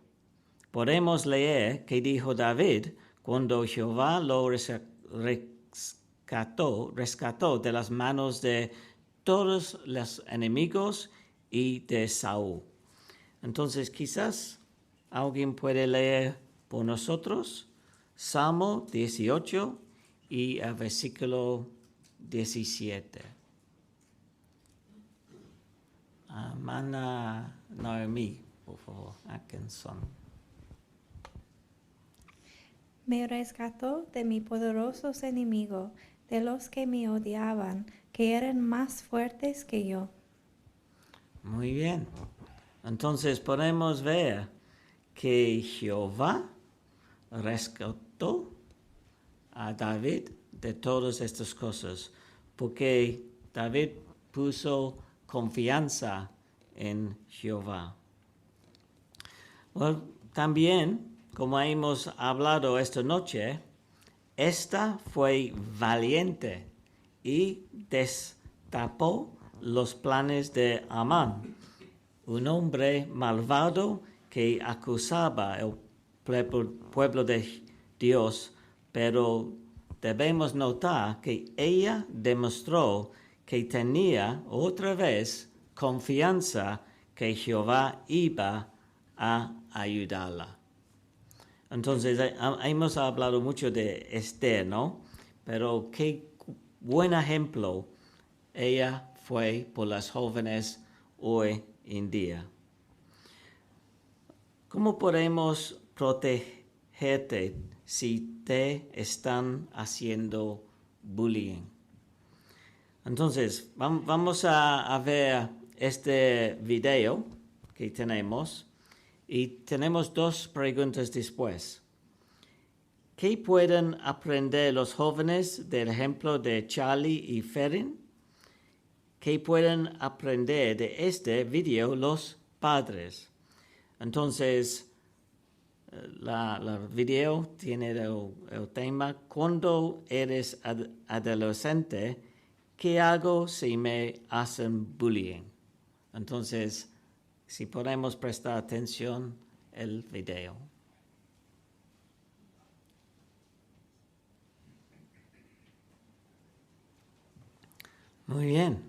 Podemos leer que dijo David cuando Jehová lo rescató de las manos de todos los enemigos y de Saúl. Entonces, quizás alguien puede leer por nosotros Salmo 18 y el versículo 17. Hermana Noemí, por favor, Atkinson. Me rescató de mis poderosos enemigos, de los que me odiaban, que eran más fuertes que yo. Muy bien. Entonces podemos ver que Jehová rescató a David de todas estas cosas, porque David puso confianza en Jehová. Bueno, también, como hemos hablado esta noche, esta fue valiente y destapó los planes de Amán, un hombre malvado que acusaba al pueblo de Dios, pero debemos notar que ella demostró que tenía otra vez confianza que Jehová iba a ayudarla. Entonces, hemos hablado mucho de Esther, ¿no? Pero qué buen ejemplo ella fue por las jóvenes hoy en día. ¿Cómo podemos protegerte si te están haciendo bullying? Entonces, vamos a ver este video que tenemos y tenemos dos preguntas después. ¿Qué pueden aprender los jóvenes del ejemplo de Charlie y Ferrin? ¿Qué pueden aprender de este video los padres? Entonces, la video tiene el tema, cuando eres adolescente, ¿qué hago si me hacen bullying? Entonces, si podemos prestar atención al video. Muy bien.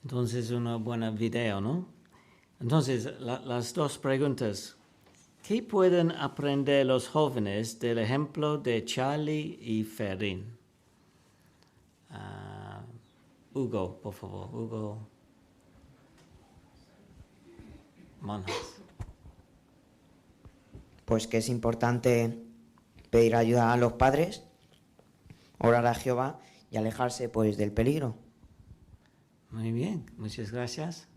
Entonces, una buena video, ¿no? Entonces, las dos preguntas. ¿Qué pueden aprender los jóvenes del ejemplo de Charlie y Ferrín? Hugo, por favor. Hugo Monjas. Pues que es importante pedir ayuda a los padres, orar a Jehová y alejarse pues del peligro. Muy bien, muchas gracias.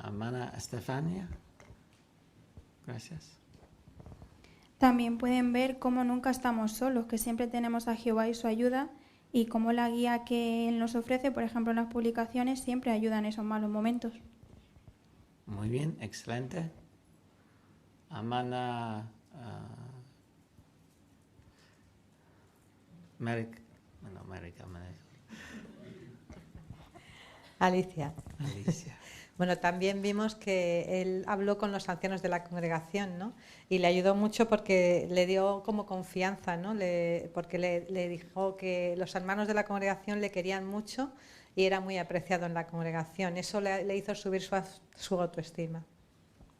Hermana Estefania. Gracias. También pueden ver cómo nunca estamos solos, que siempre tenemos a Jehová y su ayuda, y cómo la guía que Él nos ofrece, por ejemplo en las publicaciones, siempre ayuda en esos malos momentos. Muy bien, excelente. Hermana Alicia. Alicia. Bueno, también vimos que él habló con los ancianos de la congregación, ¿no? Y le ayudó mucho porque le dio como confianza, ¿no? Porque le dijo que los hermanos de la congregación le querían mucho y era muy apreciado en la congregación. Eso le hizo subir su autoestima.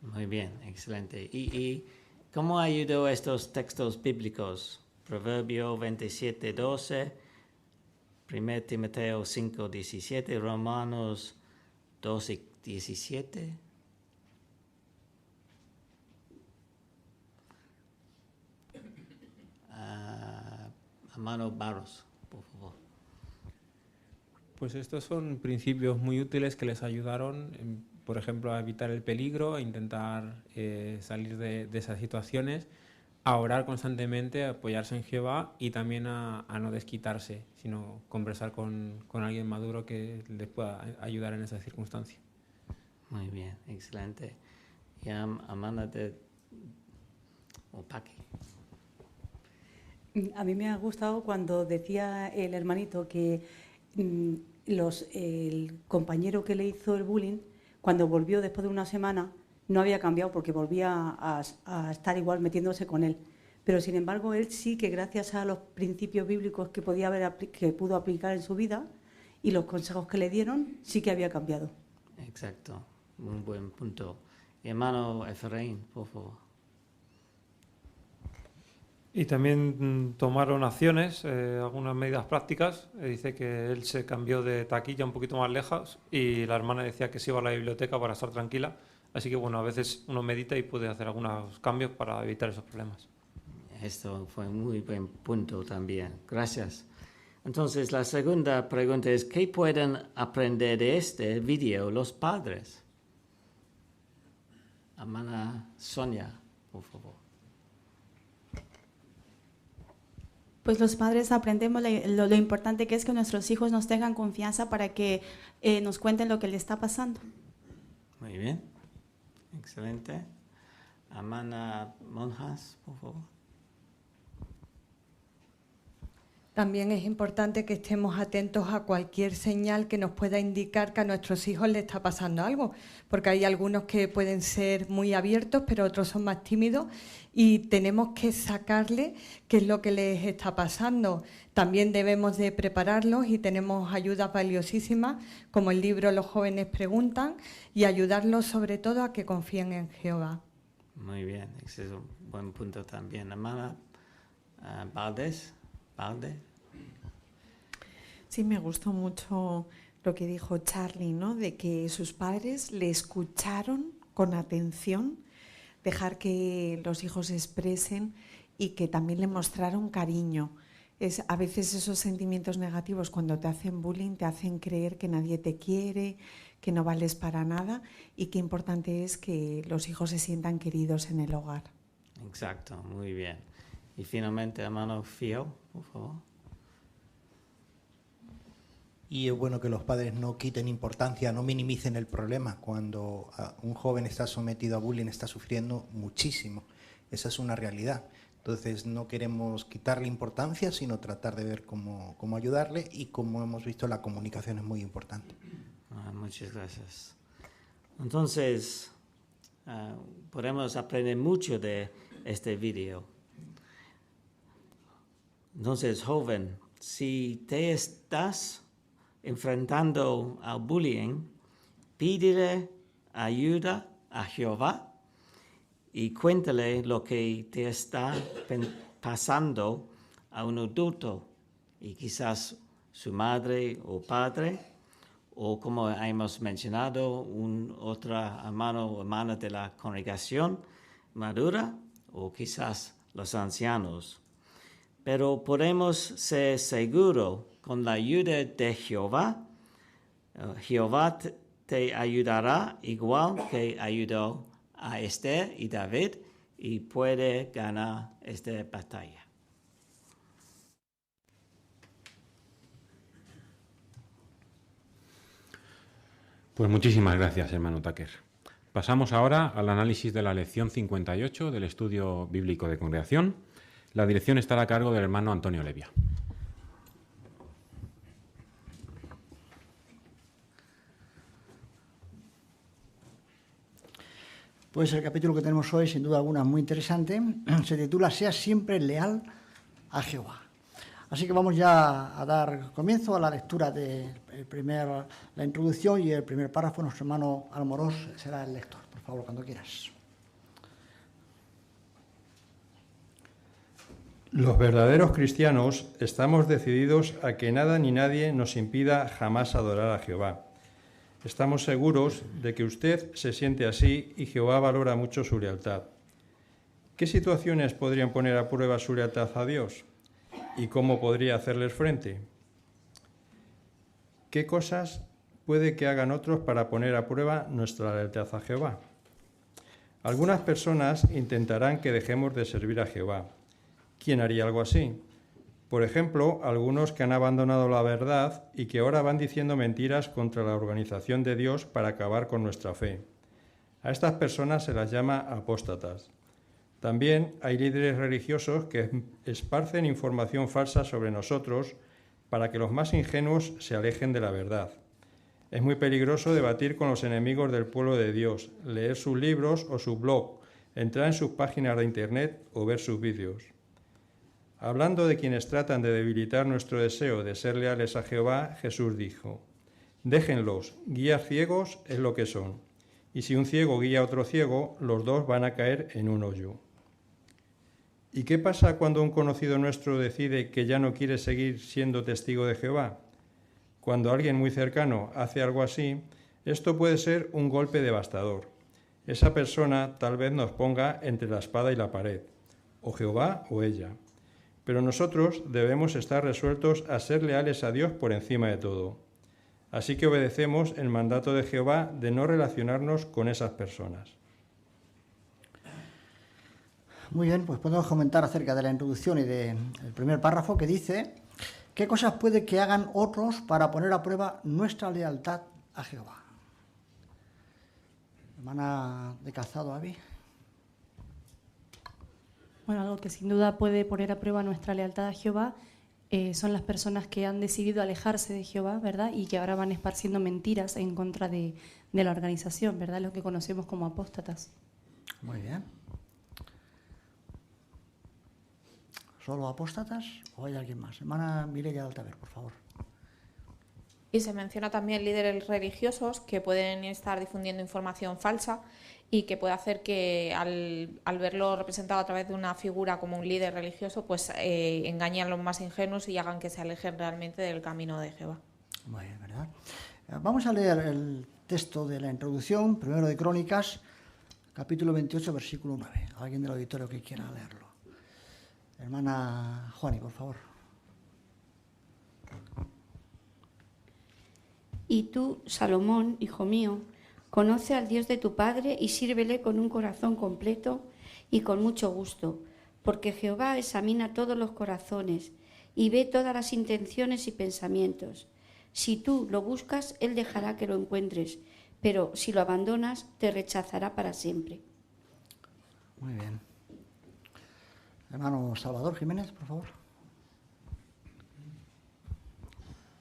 Muy bien, excelente. ¿Y cómo ayudó estos textos bíblicos? Proverbio 27:12, 1 Timoteo 5:17, Romanos 12:17. Hermano Barros, por favor. Pues estos son principios muy útiles que les ayudaron, por ejemplo, a evitar el peligro, a intentar salir de esas situaciones, a orar constantemente, a apoyarse en Jehová y también a no desquitarse, sino conversar con alguien maduro que les pueda ayudar en esa circunstancia. Muy bien, excelente. Y Amanda de Opaki. A mí me ha gustado cuando decía el hermanito que el compañero que le hizo el bullying, cuando volvió después de una semana, no había cambiado porque volvía a estar igual metiéndose con él. Pero sin embargo, él sí que gracias a los principios bíblicos que pudo aplicar en su vida y los consejos que le dieron, sí que había cambiado. Exacto, un buen punto. Y hermano Efraín, por favor. Y también tomaron acciones, algunas medidas prácticas. Dice que él se cambió de taquilla un poquito más lejos y la hermana decía que se iba a la biblioteca para estar tranquila. Así que bueno, a veces uno medita y puede hacer algunos cambios para evitar esos problemas. Esto fue un muy buen punto también. Gracias. Entonces, la segunda pregunta es, ¿qué pueden aprender de este video los padres? Hermana Sonia, por favor. Pues los padres aprendemos lo importante que es que nuestros hijos nos tengan confianza para que nos cuenten lo que les está pasando. Muy bien, excelente. Hermana Monjas, por favor. También es importante que estemos atentos a cualquier señal que nos pueda indicar que a nuestros hijos les está pasando algo, porque hay algunos que pueden ser muy abiertos, pero otros son más tímidos y tenemos que sacarle qué es lo que les está pasando. También debemos de prepararlos y tenemos ayudas valiosísimas, como el libro Los jóvenes preguntan, y ayudarlos sobre todo a que confíen en Jehová. Muy bien, ese es un buen punto también. Hermana Valdés. Sí, me gustó mucho lo que dijo Charlie, ¿no? De que sus padres le escucharon con atención, dejar que los hijos se expresen y que también le mostraron cariño. A veces esos sentimientos negativos cuando te hacen bullying te hacen creer que nadie te quiere, que no vales para nada y qué importante es que los hijos se sientan queridos en el hogar. Exacto, muy bien. Y finalmente, hermano Fio, por favor. Y es bueno que los padres no quiten importancia, no minimicen el problema. Cuando un joven está sometido a bullying, está sufriendo muchísimo. Esa es una realidad. Entonces no queremos quitarle importancia, sino tratar de ver cómo ayudarle, y como hemos visto, la comunicación es muy importante. Muchas gracias. Entonces, podemos aprender mucho de este video. Entonces, joven, si te estás enfrentando al bullying, pídele ayuda a Jehová y cuéntale lo que te está pasando a un adulto, y quizás su madre o padre, o como hemos mencionado, otro hermano o hermana de la congregación madura, o quizás los ancianos. Pero podemos ser seguros, con la ayuda de Jehová, Jehová te ayudará igual que ayudó a Esther y David, y puede ganar esta batalla. Pues muchísimas gracias, hermano Tucker. Pasamos ahora al análisis de la lección 58 del estudio bíblico de congregación. La dirección estará a cargo del hermano Antonio Levia. Pues el capítulo que tenemos hoy, sin duda alguna, muy interesante. Se titula "Sea siempre leal a Jehová". Así que vamos ya a dar comienzo a la lectura de la introducción y el primer párrafo. Nuestro hermano Almorós será el lector. Por favor, cuando quieras. Los verdaderos cristianos estamos decididos a que nada ni nadie nos impida jamás adorar a Jehová. Estamos seguros de que usted se siente así y Jehová valora mucho su lealtad. ¿Qué situaciones podrían poner a prueba su lealtad a Dios? ¿Y cómo podría hacerles frente? ¿Qué cosas puede que hagan otros para poner a prueba nuestra lealtad a Jehová? Algunas personas intentarán que dejemos de servir a Jehová. ¿Quién haría algo así? Por ejemplo, algunos que han abandonado la verdad y que ahora van diciendo mentiras contra la organización de Dios para acabar con nuestra fe. A estas personas se las llama apóstatas. También hay líderes religiosos que esparcen información falsa sobre nosotros para que los más ingenuos se alejen de la verdad. Es muy peligroso debatir con los enemigos del pueblo de Dios, leer sus libros o su blog, entrar en sus páginas de internet o ver sus vídeos. Hablando de quienes tratan de debilitar nuestro deseo de ser leales a Jehová, Jesús dijo: déjenlos, guías ciegos es lo que son, y si un ciego guía a otro ciego, los dos van a caer en un hoyo. ¿Y qué pasa cuando un conocido nuestro decide que ya no quiere seguir siendo testigo de Jehová? Cuando alguien muy cercano hace algo así, esto puede ser un golpe devastador. Esa persona tal vez nos ponga entre la espada y la pared, o Jehová o ella. Pero nosotros debemos estar resueltos a ser leales a Dios por encima de todo. Así que obedecemos el mandato de Jehová de no relacionarnos con esas personas. Muy bien, pues podemos comentar acerca de la introducción y del primer párrafo, que dice: ¿qué cosas puede que hagan otros para poner a prueba nuestra lealtad a Jehová? Hermana de Calzado, Avi. Bueno, algo que sin duda puede poner a prueba nuestra lealtad a Jehová son las personas que han decidido alejarse de Jehová, ¿verdad? Y que ahora van esparciendo mentiras en contra de la organización, ¿verdad? Lo que conocemos como apóstatas. Muy bien. ¿Solo apóstatas o hay alguien más? Hermana Mireia Altaver, por favor. Y se menciona también líderes religiosos que pueden estar difundiendo información falsa y que puede hacer que al verlo representado a través de una figura como un líder religioso, pues engañen a los más ingenuos y hagan que se alejen realmente del camino de Jehová. Muy bien, ¿verdad? Vamos a leer el texto de la introducción, primero de Crónicas, capítulo 28, versículo 9. ¿Alguien del auditorio que quiera leerlo? Hermana Juani, por favor. Y tú, Salomón, hijo mío, conoce al Dios de tu Padre y sírvele con un corazón completo y con mucho gusto, porque Jehová examina todos los corazones y ve todas las intenciones y pensamientos. Si tú lo buscas, Él dejará que lo encuentres, pero si lo abandonas, te rechazará para siempre. Muy bien. Hermano Salvador Jiménez, por favor.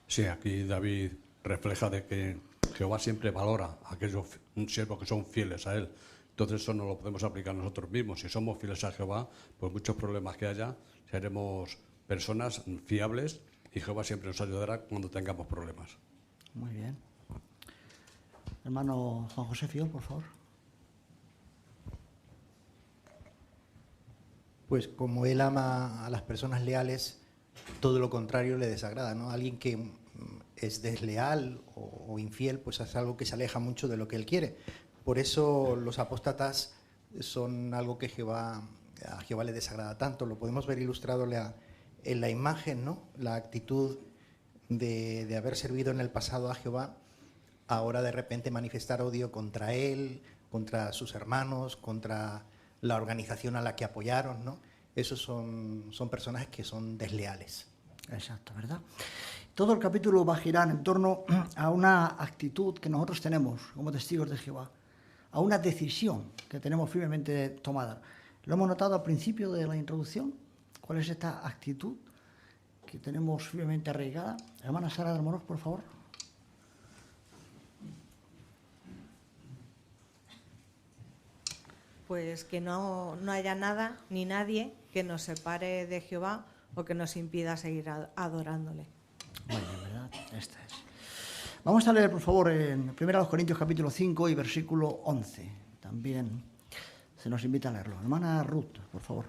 Sí, aquí David refleja de que Jehová siempre valora a aquellos siervos que son fieles a Él. Entonces eso no lo podemos aplicar nosotros mismos. Si somos fieles a Jehová, por muchos problemas que haya, seremos personas fiables y Jehová siempre nos ayudará cuando tengamos problemas. Muy bien. Hermano Juan José Fiol, por favor. Pues como él ama a las personas leales, todo lo contrario le desagrada, ¿no? Alguien que es desleal o infiel, pues es algo que se aleja mucho de lo que él quiere. Por eso los apóstatas son algo que a Jehová le desagrada tanto. Lo podemos ver ilustrado en la imagen, ¿no? La actitud de haber servido en el pasado a Jehová, ahora de repente manifestar odio contra él, contra sus hermanos, contra la organización a la que apoyaron, ¿no? Esos son personas que son desleales. Exacto, ¿verdad? Todo el capítulo va a girar en torno a una actitud que nosotros tenemos como testigos de Jehová, a una decisión que tenemos firmemente tomada. Lo hemos notado al principio de la introducción. ¿Cuál es esta actitud que tenemos firmemente arraigada? Hermana Sara de Moros, por favor. Pues que no haya nada ni nadie que nos separe de Jehová o que nos impida seguir adorándole. Muy bien, ¿verdad? Esta es. Vamos a leer, por favor, en 1 Corintios capítulo 5 y versículo 11. También se nos invita a leerlo. Hermana Ruth, por favor.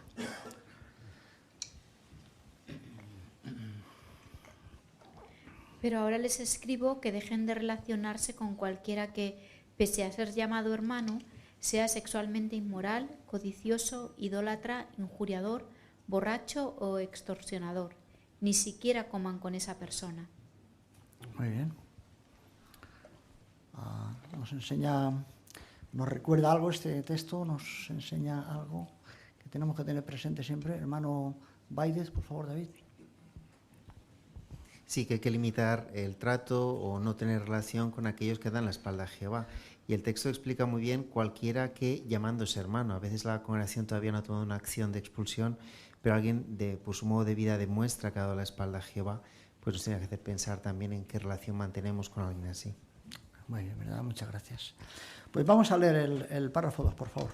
Pero ahora les escribo que dejen de relacionarse con cualquiera que, pese a ser llamado hermano, sea sexualmente inmoral, codicioso, idólatra, injuriador, borracho o extorsionador. Ni siquiera coman con esa persona. Muy bien. Nos recuerda algo este texto, nos enseña algo que tenemos que tener presente siempre. Hermano Baides, por favor, David. Sí, que hay que limitar el trato o no tener relación con aquellos que dan la espalda a Jehová. Y el texto explica muy bien cualquiera que, llamándose hermano, a veces la congregación todavía no ha tomado una acción de expulsión, pero alguien por su modo de vida demuestra que ha dado la espalda a Jehová, pues nos tiene que hacer pensar también en qué relación mantenemos con alguien así. Muy bien, ¿verdad? Muchas gracias. Pues vamos a leer el párrafo 2, por favor.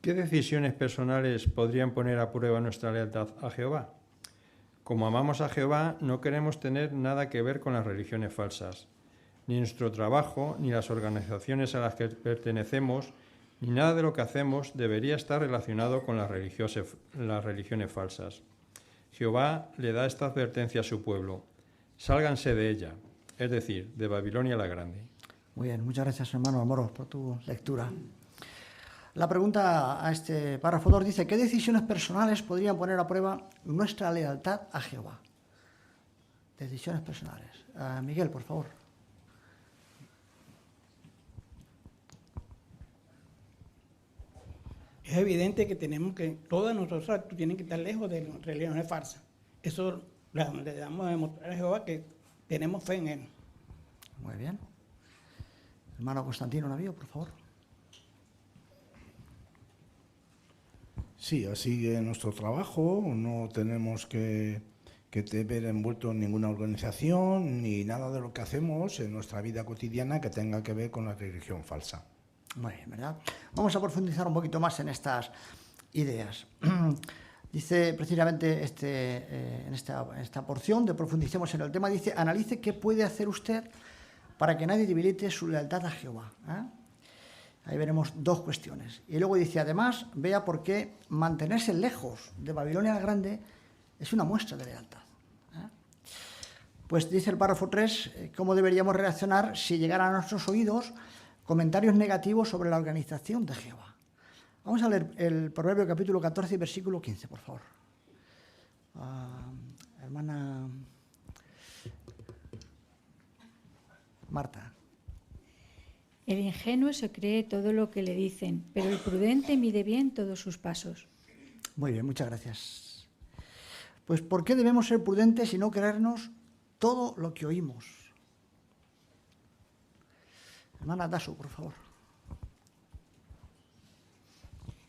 ¿Qué decisiones personales podrían poner a prueba nuestra lealtad a Jehová? Como amamos a Jehová, no queremos tener nada que ver con las religiones falsas. Ni nuestro trabajo, ni las organizaciones a las que pertenecemos, ni nada de lo que hacemos debería estar relacionado con las religiones falsas. Jehová le da esta advertencia a su pueblo: sálganse de ella, es decir, de Babilonia la Grande. Muy bien, muchas gracias, hermano Moros, por tu lectura. La pregunta a este párrafo 2 dice: ¿qué decisiones personales podrían poner a prueba nuestra lealtad a Jehová? Decisiones personales. Miguel, por favor. Es evidente que todos nuestros actos tienen que estar lejos de las religiones falsas. Eso le damos a demostrar a Jehová que tenemos fe en Él. Muy bien. Hermano Constantino Navío, por favor. Sí, así en nuestro trabajo no tenemos que ver envuelto en ninguna organización ni nada de lo que hacemos en nuestra vida cotidiana que tenga que ver con la religión falsa. Muy bien, ¿verdad? Vamos a profundizar un poquito más en estas ideas. Dice precisamente en esta porción de profundicemos en el tema, dice: analice qué puede hacer usted para que nadie debilite su lealtad a Jehová. Ahí veremos dos cuestiones. Y luego dice, además, vea por qué mantenerse lejos de Babilonia la Grande es una muestra de lealtad. Pues dice el párrafo 3, cómo deberíamos reaccionar si llegaran a nuestros oídos comentarios negativos sobre la organización de Jehová. Vamos a leer el Proverbio capítulo 14 y versículo 15, por favor. Hermana Marta. El ingenuo se cree todo lo que le dicen, pero el prudente mide bien todos sus pasos. Muy bien, muchas gracias. Pues ¿por qué debemos ser prudentes y no creernos todo lo que oímos? Hermana Dasu, por favor.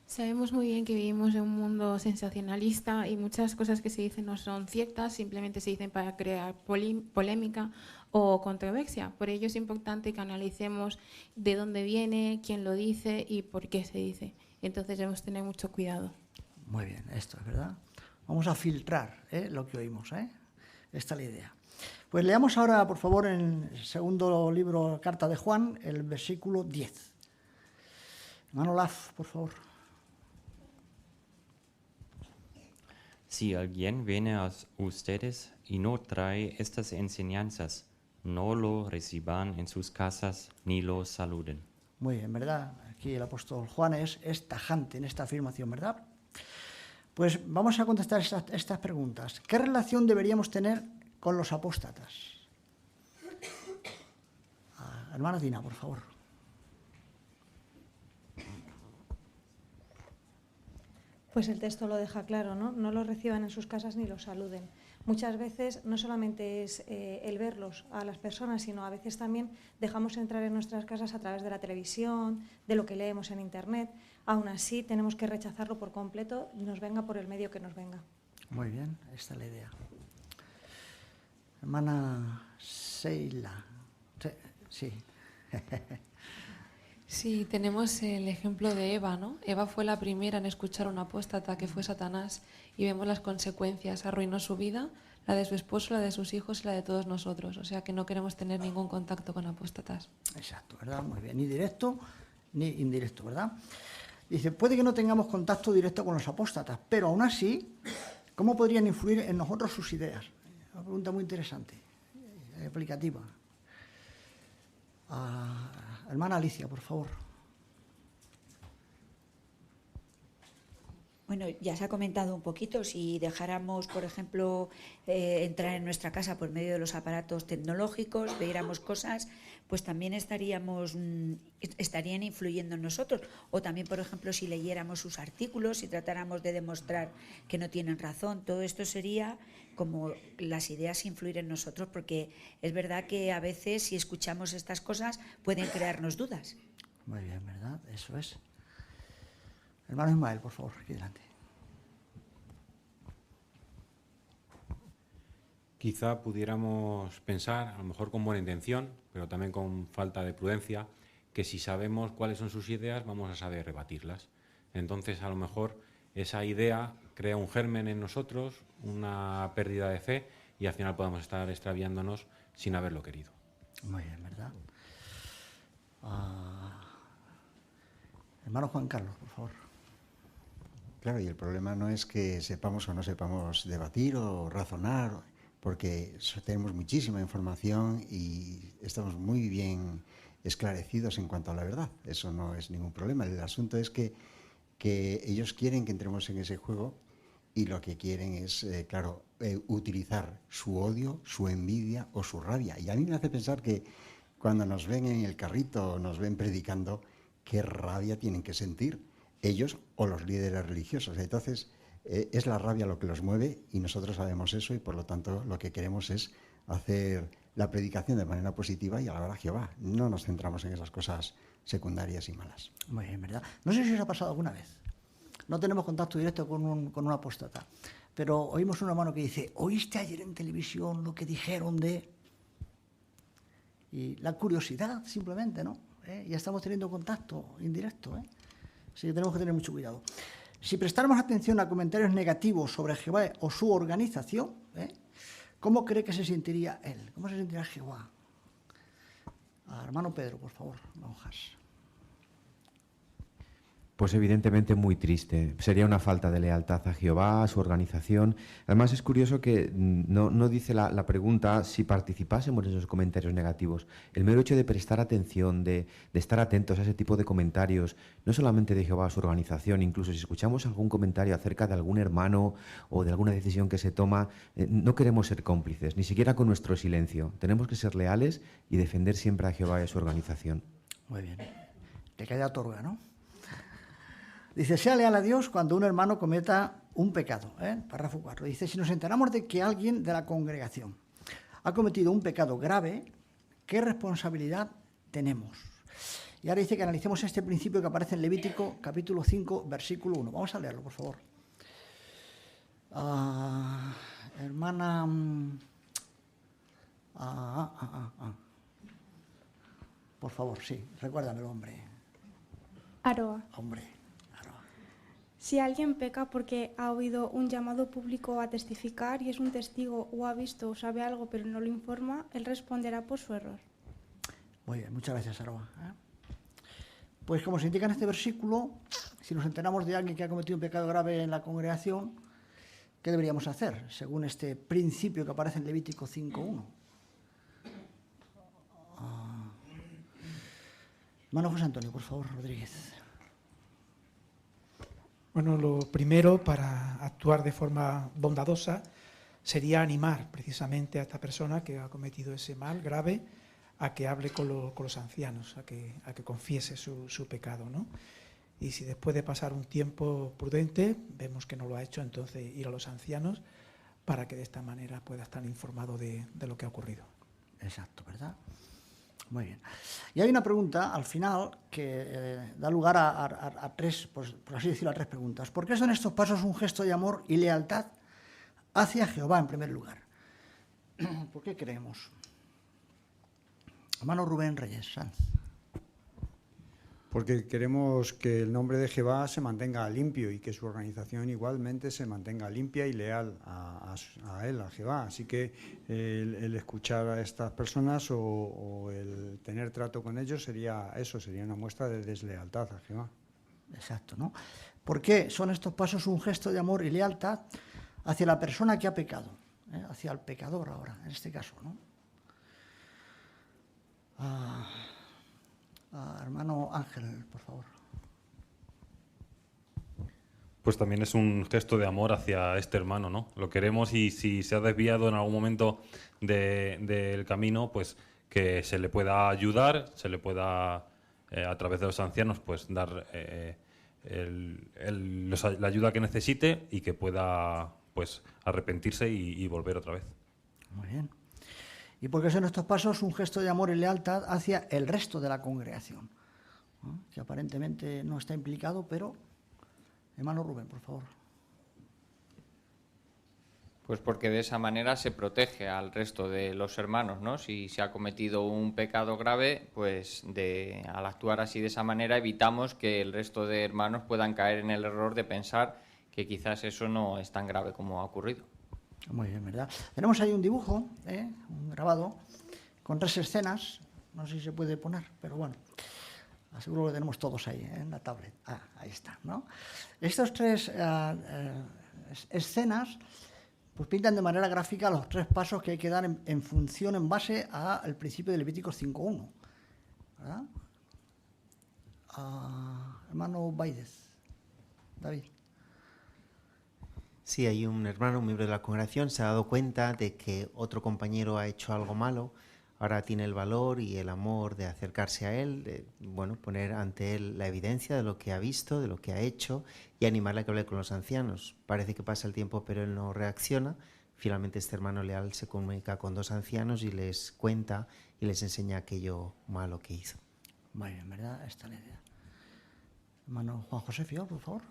Sabemos muy bien que vivimos en un mundo sensacionalista y muchas cosas que se dicen no son ciertas, simplemente se dicen para crear polémica o controversia. Por ello es importante que analicemos de dónde viene, quién lo dice y por qué se dice. Entonces debemos tener mucho cuidado. Muy bien, esto es verdad. Vamos a filtrar lo que oímos. Esta es la idea. Pues leamos ahora, por favor, en el segundo libro, Carta de Juan, el versículo 10. Hermano Laz, por favor. Si alguien viene a ustedes y no trae estas enseñanzas, no lo reciban en sus casas ni lo saluden. Muy bien, ¿verdad? Aquí el apóstol Juan es tajante en esta afirmación, ¿verdad? Pues vamos a contestar estas preguntas. ¿Qué relación deberíamos tener con los apóstatas? Hermana Dina, por favor. Pues el texto lo deja claro, ¿no? No los reciban en sus casas ni los saluden. Muchas veces no solamente es el verlos a las personas, sino a veces también dejamos entrar en nuestras casas a través de la televisión, de lo que leemos en Internet. Aún así, tenemos que rechazarlo por completo, nos venga por el medio que nos venga. Muy bien, esta es la idea. Hermana Seila. Sí. Sí, tenemos el ejemplo de Eva, ¿no? Eva fue la primera en escuchar a un apóstata que fue Satanás y vemos las consecuencias. Arruinó su vida, la de su esposo, la de sus hijos y la de todos nosotros. O sea que no queremos tener ningún contacto con apóstatas. Exacto, ¿verdad? Muy bien. Ni directo ni indirecto, ¿verdad? Dice, puede que no tengamos contacto directo con los apóstatas, pero aún así, ¿cómo podrían influir en nosotros sus ideas? Una pregunta muy interesante, aplicativa. Hermana Alicia, por favor. Bueno, ya se ha comentado un poquito, si dejáramos, por ejemplo, entrar en nuestra casa por medio de los aparatos tecnológicos, viéramos cosas, pues también estarían influyendo en nosotros. O también, por ejemplo, si leyéramos sus artículos, si tratáramos de demostrar que no tienen razón, todo esto sería como las ideas influir en nosotros, porque es verdad que a veces si escuchamos estas cosas pueden crearnos dudas. Muy bien, ¿verdad? Eso es. Hermano Ismael, por favor, aquí delante. Quizá pudiéramos pensar, a lo mejor con buena intención, pero también con falta de prudencia, que si sabemos cuáles son sus ideas, vamos a saber rebatirlas. Entonces, a lo mejor esa idea crea un germen en nosotros, una pérdida de fe, y al final podemos estar extraviándonos sin haberlo querido. Muy bien, ¿verdad? Hermano Juan Carlos, por favor. Claro, y el problema no es que sepamos o no sepamos debatir o razonar, porque tenemos muchísima información y estamos muy bien esclarecidos en cuanto a la verdad. Eso no es ningún problema. El asunto es que ellos quieren que entremos en ese juego y lo que quieren es, utilizar su odio, su envidia o su rabia. Y a mí me hace pensar que cuando nos ven en el carrito o nos ven predicando, qué rabia tienen que sentir ellos o los líderes religiosos. Entonces, es la rabia lo que los mueve y nosotros sabemos eso y por lo tanto lo que queremos es hacer la predicación de manera positiva y alabar a Jehová. No nos centramos en esas cosas secundarias y malas. Muy bien, ¿verdad? No sé si os ha pasado alguna vez. No tenemos contacto directo con un apóstata, pero oímos un hermano que dice, ¿oíste ayer en televisión lo que dijeron de...? Y la curiosidad, simplemente, ¿no? Ya estamos teniendo contacto indirecto, Así que tenemos que tener mucho cuidado. Si prestáramos atención a comentarios negativos sobre Jehová o su organización, ¿cómo cree que se sentiría él? ¿Cómo se sentirá Jehová? Hermano Pedro, por favor, hojas. Pues evidentemente muy triste. Sería una falta de lealtad a Jehová, a su organización. Además es curioso que no dice la pregunta si participásemos en esos comentarios negativos. El mero hecho de prestar atención, de estar atentos a ese tipo de comentarios, no solamente de Jehová, a su organización, incluso si escuchamos algún comentario acerca de algún hermano o de alguna decisión que se toma, no queremos ser cómplices, ni siquiera con nuestro silencio. Tenemos que ser leales y defender siempre a Jehová y a su organización. Muy bien. Que calla otorga, ¿no? Dice, sea leal a Dios cuando un hermano cometa un pecado, párrafo 4, dice, si nos enteramos de que alguien de la congregación ha cometido un pecado grave, ¿qué responsabilidad tenemos? Y ahora dice que analicemos este principio que aparece en Levítico, capítulo 5, versículo 1. Vamos a leerlo, por favor. Hermana... Por favor, sí, recuérdamelo, hombre. Aroa. Hombre. Si alguien peca porque ha oído un llamado público a testificar y es un testigo o ha visto o sabe algo pero no lo informa, él responderá por su error. Muy bien, muchas gracias, Aroa. Pues como se indica en este versículo, si nos enteramos de alguien que ha cometido un pecado grave en la congregación, ¿qué deberíamos hacer según este principio que aparece en Levítico 5.1? Hermano José Antonio, por favor, Rodríguez. Bueno, lo primero para actuar de forma bondadosa sería animar precisamente a esta persona que ha cometido ese mal grave a que hable con los ancianos, a que confiese su pecado, ¿no? Y si después de pasar un tiempo prudente vemos que no lo ha hecho, entonces ir a los ancianos para que de esta manera pueda estar informado de lo que ha ocurrido. Exacto, ¿verdad? Muy bien. Y hay una pregunta al final que da lugar a tres, pues, por así decirlo, a tres preguntas. ¿Por qué son estos pasos un gesto de amor y lealtad hacia Jehová en primer lugar? ¿Por qué creemos? Hermano Rubén Reyes Sanz. Porque queremos que el nombre de Jehová se mantenga limpio y que su organización igualmente se mantenga limpia y leal a él, a Jehová. Así que el escuchar a estas personas o el tener trato con ellos sería una muestra de deslealtad a Jehová. Exacto, ¿no? ¿Por qué son estos pasos un gesto de amor y lealtad hacia la persona que ha pecado? Hacia el pecador ahora, en este caso, ¿no? Hermano Ángel, por favor. Pues también es un gesto de amor hacia este hermano, ¿no? Lo queremos y si se ha desviado en algún momento del camino, pues que se le pueda ayudar, se le pueda, a través de los ancianos, pues dar la ayuda que necesite y que pueda, pues, arrepentirse y volver otra vez. Muy bien. ¿Y por qué son estos pasos un gesto de amor y lealtad hacia el resto de la congregación? ¿No? Que aparentemente no está implicado, pero... Hermano Rubén, por favor. Pues porque de esa manera se protege al resto de los hermanos, ¿no? Si se ha cometido un pecado grave, pues al actuar así de esa manera evitamos que el resto de hermanos puedan caer en el error de pensar que quizás eso no es tan grave como ha ocurrido. Muy bien, ¿verdad? Tenemos ahí un dibujo, un grabado, con 3 escenas. No sé si se puede poner, pero bueno, aseguro que tenemos todos ahí, en la tablet. Ahí está, ¿no? Estas 3 escenas pues pintan de manera gráfica los 3 pasos que hay que dar en función, en base al principio de Levítico 5.1. ¿Verdad? Hermano Baidez, David. Sí, hay un hermano, un miembro de la congregación, se ha dado cuenta de que otro compañero ha hecho algo malo, ahora tiene el valor y el amor de acercarse a él, de, poner ante él la evidencia de lo que ha visto, de lo que ha hecho y animarle a que hable con los ancianos. Parece que pasa el tiempo pero él no reacciona. Finalmente este hermano leal se comunica con 2 ancianos y les cuenta y les enseña aquello malo que hizo. Muy bien, ¿verdad? Esta es la idea. Hermano Juan José Fior, por favor.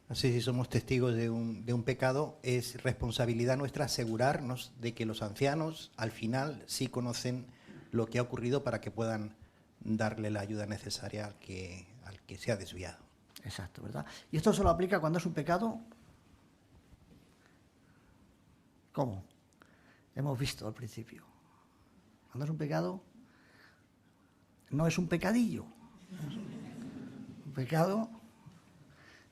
Así, si somos testigos de un pecado, es responsabilidad nuestra asegurarnos de que los ancianos al final sí conocen lo que ha ocurrido para que puedan darle la ayuda necesaria al que se ha desviado. Exacto, ¿verdad? ¿Y esto solo aplica cuando es un pecado? ¿Cómo? Hemos visto al principio. Cuando es un pecado, no es un pecadillo. Un pecado...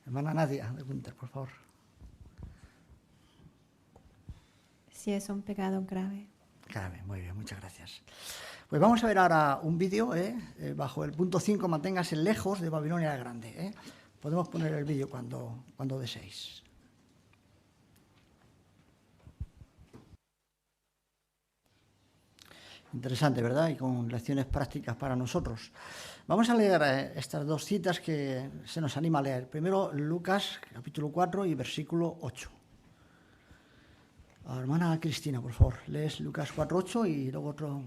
Hermana Nadia de Winter, por favor. Si es un pecado grave. Grave, muy bien, muchas gracias. Pues vamos a ver ahora un vídeo, bajo el punto 5, manténgase lejos de Babilonia la Grande. Podemos poner el vídeo cuando deseéis. Interesante, ¿verdad? Y con lecciones prácticas para nosotros. Vamos a leer estas dos citas que se nos anima a leer. Primero, Lucas, capítulo 4 y versículo 8. Hermana Cristina, por favor, lees Lucas 4:8 y luego otro.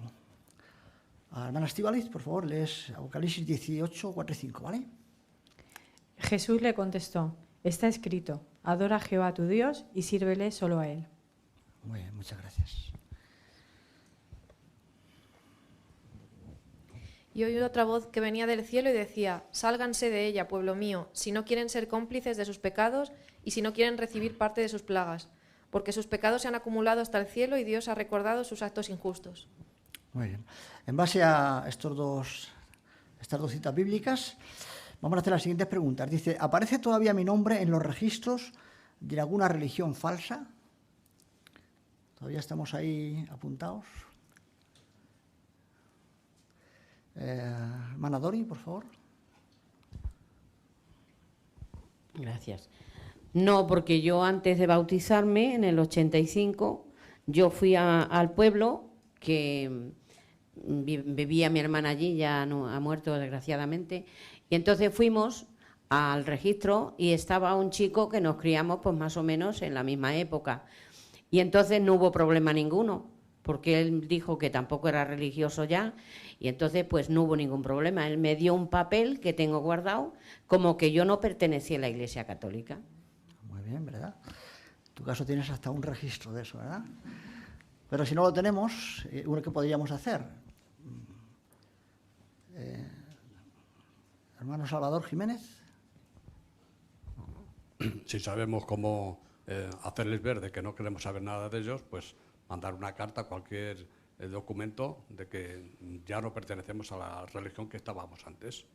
Hermana Estíbaliz, por favor, lees Apocalipsis 18:4-5, ¿vale? Jesús le contestó: está escrito, adora a Jehová tu Dios y sírvele solo a él. Muy bien, muchas gracias. Y oí otra voz que venía del cielo y decía: sálganse de ella, pueblo mío, si no quieren ser cómplices de sus pecados y si no quieren recibir parte de sus plagas, porque sus pecados se han acumulado hasta el cielo y Dios ha recordado sus actos injustos. Muy bien. En base a estas dos citas bíblicas, vamos a hacer las siguientes preguntas. Dice, ¿aparece todavía mi nombre en los registros de alguna religión falsa? ¿Todavía estamos ahí apuntados? Hermana Dori, por favor. Gracias. No, porque yo antes de bautizarme, en el 85, yo fui al pueblo que vivía mi hermana allí, ya no, ha muerto desgraciadamente, y entonces fuimos al registro y estaba un chico que nos criamos pues más o menos en la misma época, y entonces no hubo problema ninguno, porque él dijo que tampoco era religioso ya, y entonces pues no hubo ningún problema. Él me dio un papel que tengo guardado como que yo no pertenecía a la Iglesia Católica. Muy bien, ¿verdad? En tu caso tienes hasta un registro de eso, ¿verdad? Pero si no lo tenemos, ¿qué podríamos hacer? Hermano Salvador Jiménez. Si sabemos cómo hacerles ver de que no queremos saber nada de ellos, pues mandar una carta, cualquier documento de que ya no pertenecemos a la religión que estábamos antes.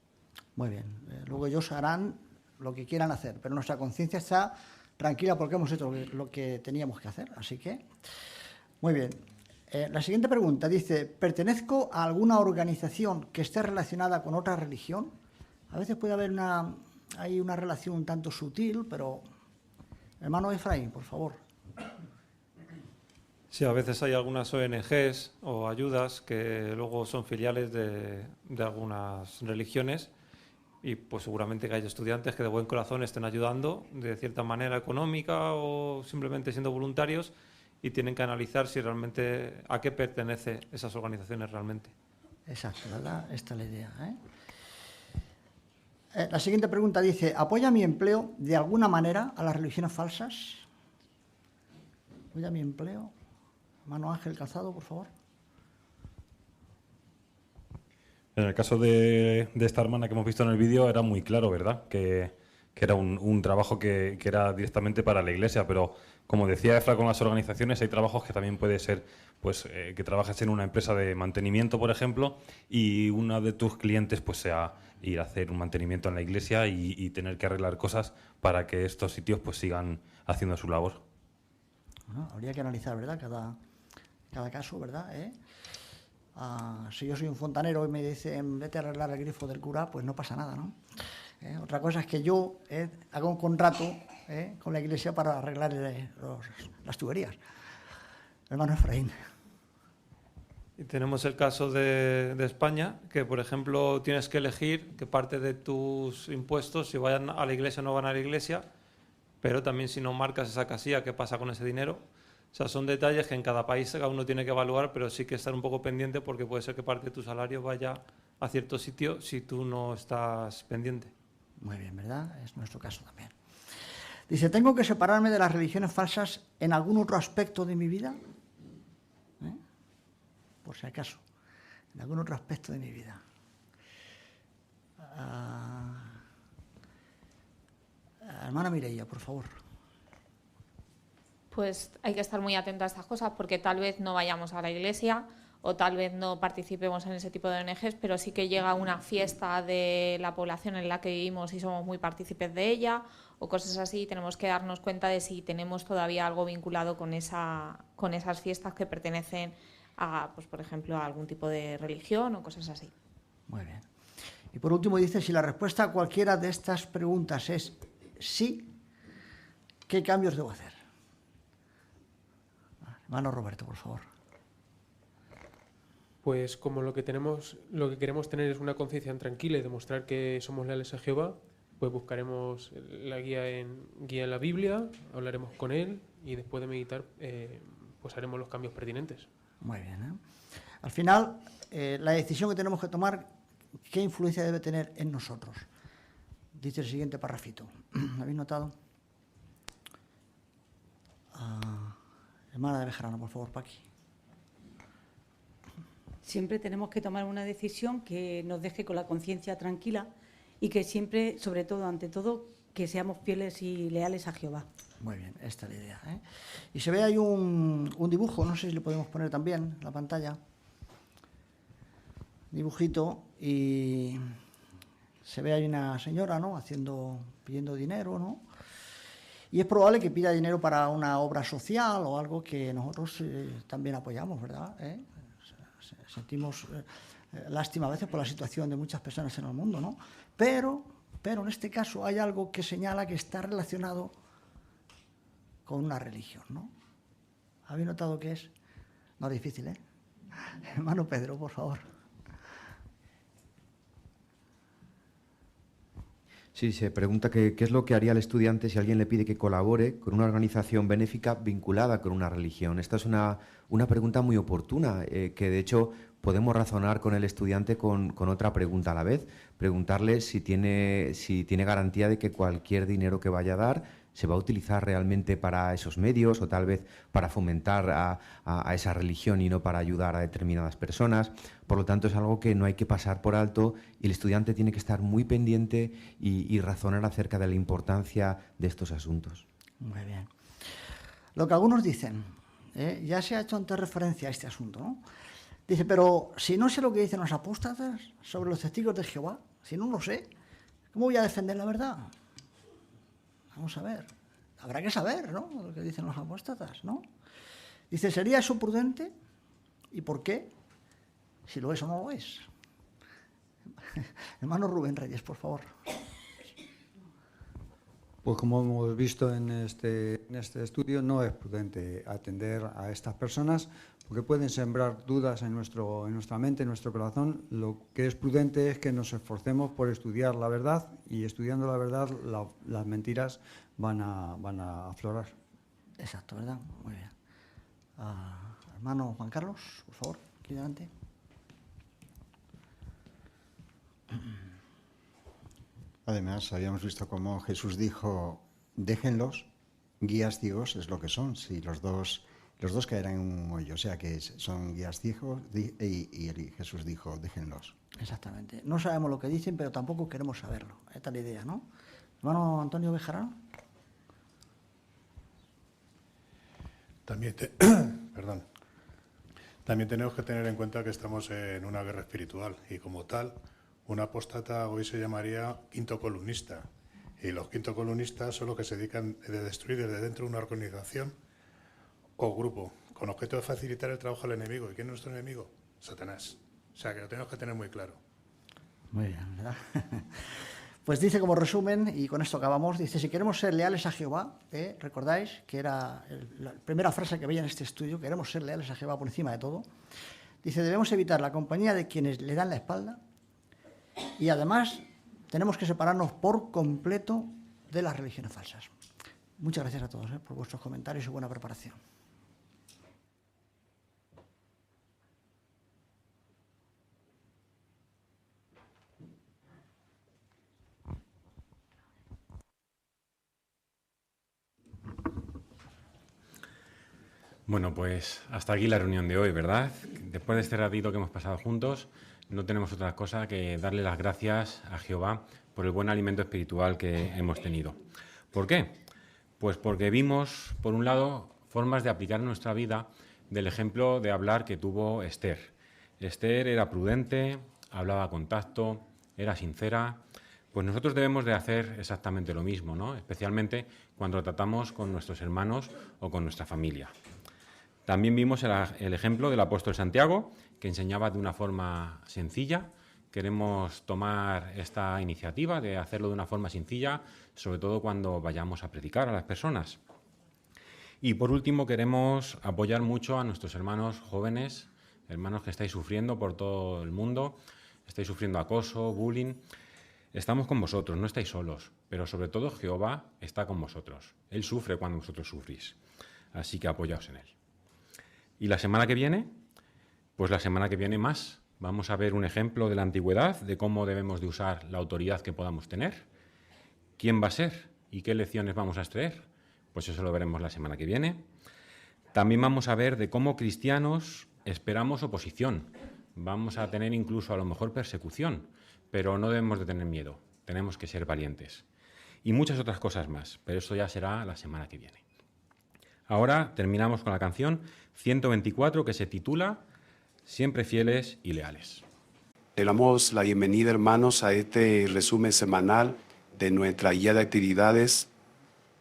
Muy bien. Luego ellos harán lo que quieran hacer, pero nuestra conciencia está tranquila porque hemos hecho lo que teníamos que hacer. Así que, muy bien. La siguiente pregunta dice, ¿pertenezco a alguna organización que esté relacionada con otra religión? A veces puede haber una relación un tanto sutil, pero... Hermano Efraín, por favor. Sí, a veces hay algunas ONGs o ayudas que luego son filiales de algunas religiones y pues seguramente que hay estudiantes que de buen corazón estén ayudando de cierta manera económica o simplemente siendo voluntarios y tienen que analizar si realmente a qué pertenece esas organizaciones realmente. Exacto, ¿verdad? Esta es la idea, La siguiente pregunta dice, ¿apoya mi empleo de alguna manera a las religiones falsas? ¿Apoya mi empleo? Hermano Ángel Calzado, por favor. En el caso de esta hermana que hemos visto en el vídeo era muy claro, ¿verdad? Que era un trabajo que era directamente para la Iglesia, pero como decía Efra, con las organizaciones hay trabajos que también puede ser pues que trabajes en una empresa de mantenimiento, por ejemplo, y uno de tus clientes pues sea ir a hacer un mantenimiento en la Iglesia y tener que arreglar cosas para que estos sitios pues sigan haciendo su labor. Bueno, habría que analizar, ¿verdad? Cada caso, ¿verdad? Si yo soy un fontanero y me dicen vete a arreglar el grifo del cura, pues no pasa nada, ¿no? Otra cosa es que yo haga un contrato con la Iglesia para arreglar las tuberías. Hermano Efraín. Y tenemos el caso de España, que por ejemplo tienes que elegir qué parte de tus impuestos, si vayan a la Iglesia o no van a la Iglesia, pero también si no marcas esa casilla, qué pasa con ese dinero. O sea, son detalles que en cada país cada uno tiene que evaluar, pero sí que estar un poco pendiente porque puede ser que parte de tu salario vaya a cierto sitio si tú no estás pendiente. Muy bien, ¿verdad? Es nuestro caso también. Dice, ¿tengo que separarme de las religiones falsas en algún otro aspecto de mi vida? Por si acaso, en algún otro aspecto de mi vida. Hermana Mireia, por favor. Pues hay que estar muy atento a estas cosas porque tal vez no vayamos a la iglesia o tal vez no participemos en ese tipo de ONGs, pero sí que llega una fiesta de la población en la que vivimos y somos muy partícipes de ella o cosas así, y tenemos que darnos cuenta de si tenemos todavía algo vinculado con esas fiestas que pertenecen a, pues, por ejemplo, a algún tipo de religión o cosas así. Muy bien. Y por último dice, si la respuesta a cualquiera de estas preguntas es sí, ¿qué cambios debo hacer? Hermano Roberto, por favor. Pues como lo que queremos tener es una conciencia tranquila y demostrar que somos leales a Jehová, pues buscaremos la guía en la Biblia, hablaremos con él y después de meditar pues haremos los cambios pertinentes. Muy bien, ¿eh? Al final, la decisión que tenemos que tomar, ¿qué influencia debe tener en nosotros? Dice el siguiente parrafito. ¿Lo habéis notado? Hermana de Bejarano, por favor, Paqui. Siempre tenemos que tomar una decisión que nos deje con la conciencia tranquila y que siempre, sobre todo, ante todo, que seamos fieles y leales a Jehová. Muy bien, esta es la idea, ¿eh? Y se ve ahí un dibujo, no sé si lo podemos poner también en la pantalla. Dibujito, y se ve ahí una señora, ¿no? Pidiendo dinero, ¿no? Y es probable que pida dinero para una obra social o algo que nosotros también apoyamos, ¿verdad? Sentimos lástima a veces por la situación de muchas personas en el mundo, ¿no? Pero en este caso hay algo que señala que está relacionado con una religión, ¿no? ¿Habéis notado qué es? No es difícil, ¿eh? Hermano Pedro, por favor. Sí, se pregunta qué es lo que haría el estudiante si alguien le pide que colabore con una organización benéfica vinculada con una religión. Esta es una pregunta muy oportuna, que de hecho podemos razonar con el estudiante con otra pregunta a la vez. Preguntarle si tiene garantía de que cualquier dinero que vaya a dar se va a utilizar realmente para esos medios o tal vez para fomentar a esa religión y no para ayudar a determinadas personas. Por lo tanto, es algo que no hay que pasar por alto y el estudiante tiene que estar muy pendiente y razonar acerca de la importancia de estos asuntos. Muy bien. Lo que algunos dicen, ya se ha hecho antes referencia a este asunto, ¿no? Dice, pero si no sé lo que dicen los apóstatas sobre los testigos de Jehová, si no lo sé, ¿cómo voy a defender la verdad? Vamos a ver, habrá que saber, ¿no?, lo que dicen los apóstatas, ¿no? Dice, ¿sería eso prudente? ¿Y por qué? Si lo es o no lo es. Hermano Rubén Reyes, por favor. Pues como hemos visto en este estudio, no es prudente atender a estas personas porque pueden sembrar dudas en nuestra mente, en nuestro corazón. Lo que es prudente es que nos esforcemos por estudiar la verdad y estudiando la verdad las mentiras van a aflorar. Exacto, ¿verdad? Muy bien. Hermano Juan Carlos, por favor, aquí delante. Además, habíamos visto cómo Jesús dijo, déjenlos, guías ciegos es lo que son, si los dos caerán en un hoyo, o sea que son guías ciegos y Jesús dijo, déjenlos. Exactamente. No sabemos lo que dicen, pero tampoco queremos saberlo. Esta es la idea, ¿no? Hermano Antonio Bejarano. También tenemos que tener en cuenta que estamos en una guerra espiritual y como tal, un apóstata hoy se llamaría quinto columnista. Y los quinto columnistas son los que se dedican a destruir desde dentro de una organización o grupo, con objeto de facilitar el trabajo al enemigo. ¿Y quién es nuestro enemigo? Satanás. O sea, que lo tenemos que tener muy claro. Muy bien, ¿verdad? Pues dice como resumen, y con esto acabamos, dice, si queremos ser leales a Jehová, recordáis que era la primera frase que veía en este estudio, queremos ser leales a Jehová por encima de todo, dice, debemos evitar la compañía de quienes le dan la espalda y además tenemos que separarnos por completo de las religiones falsas. Muchas gracias a todos por vuestros comentarios y buena preparación. Bueno, pues hasta aquí la reunión de hoy, ¿verdad? Después de este ratito que hemos pasado juntos, no tenemos otra cosa que darle las gracias a Jehová por el buen alimento espiritual que hemos tenido. ¿Por qué? Pues porque vimos, por un lado, formas de aplicar en nuestra vida del ejemplo de hablar que tuvo Esther. Esther era prudente, hablaba con tacto, era sincera. Pues nosotros debemos de hacer exactamente lo mismo, ¿no? Especialmente cuando tratamos con nuestros hermanos o con nuestra familia. También vimos el ejemplo del apóstol Santiago, que enseñaba de una forma sencilla. Queremos tomar esta iniciativa de hacerlo de una forma sencilla, sobre todo cuando vayamos a predicar a las personas. Y por último, queremos apoyar mucho a nuestros hermanos jóvenes hermanos que estáis sufriendo por todo el mundo, estáis sufriendo acoso, bullying, estamos con vosotros, no estáis solos, pero sobre todo Jehová está con vosotros. Él sufre cuando vosotros sufrís, así que apoyaos en Él. ¿Y la semana que viene? Pues la semana que viene más. Vamos a ver un ejemplo de la antigüedad, de cómo debemos de usar la autoridad que podamos tener. ¿Quién va a ser? ¿Y qué lecciones vamos a extraer? Pues eso lo veremos la semana que viene. También vamos a ver de cómo cristianos esperamos oposición. Vamos a tener incluso a lo mejor persecución, pero no debemos de tener miedo. Tenemos que ser valientes. Y muchas otras cosas más, pero eso ya será la semana que viene. Ahora terminamos con la canción 124 que se titula Siempre fieles y leales. Le damos la bienvenida, hermanos, a este resumen semanal de nuestra guía de actividades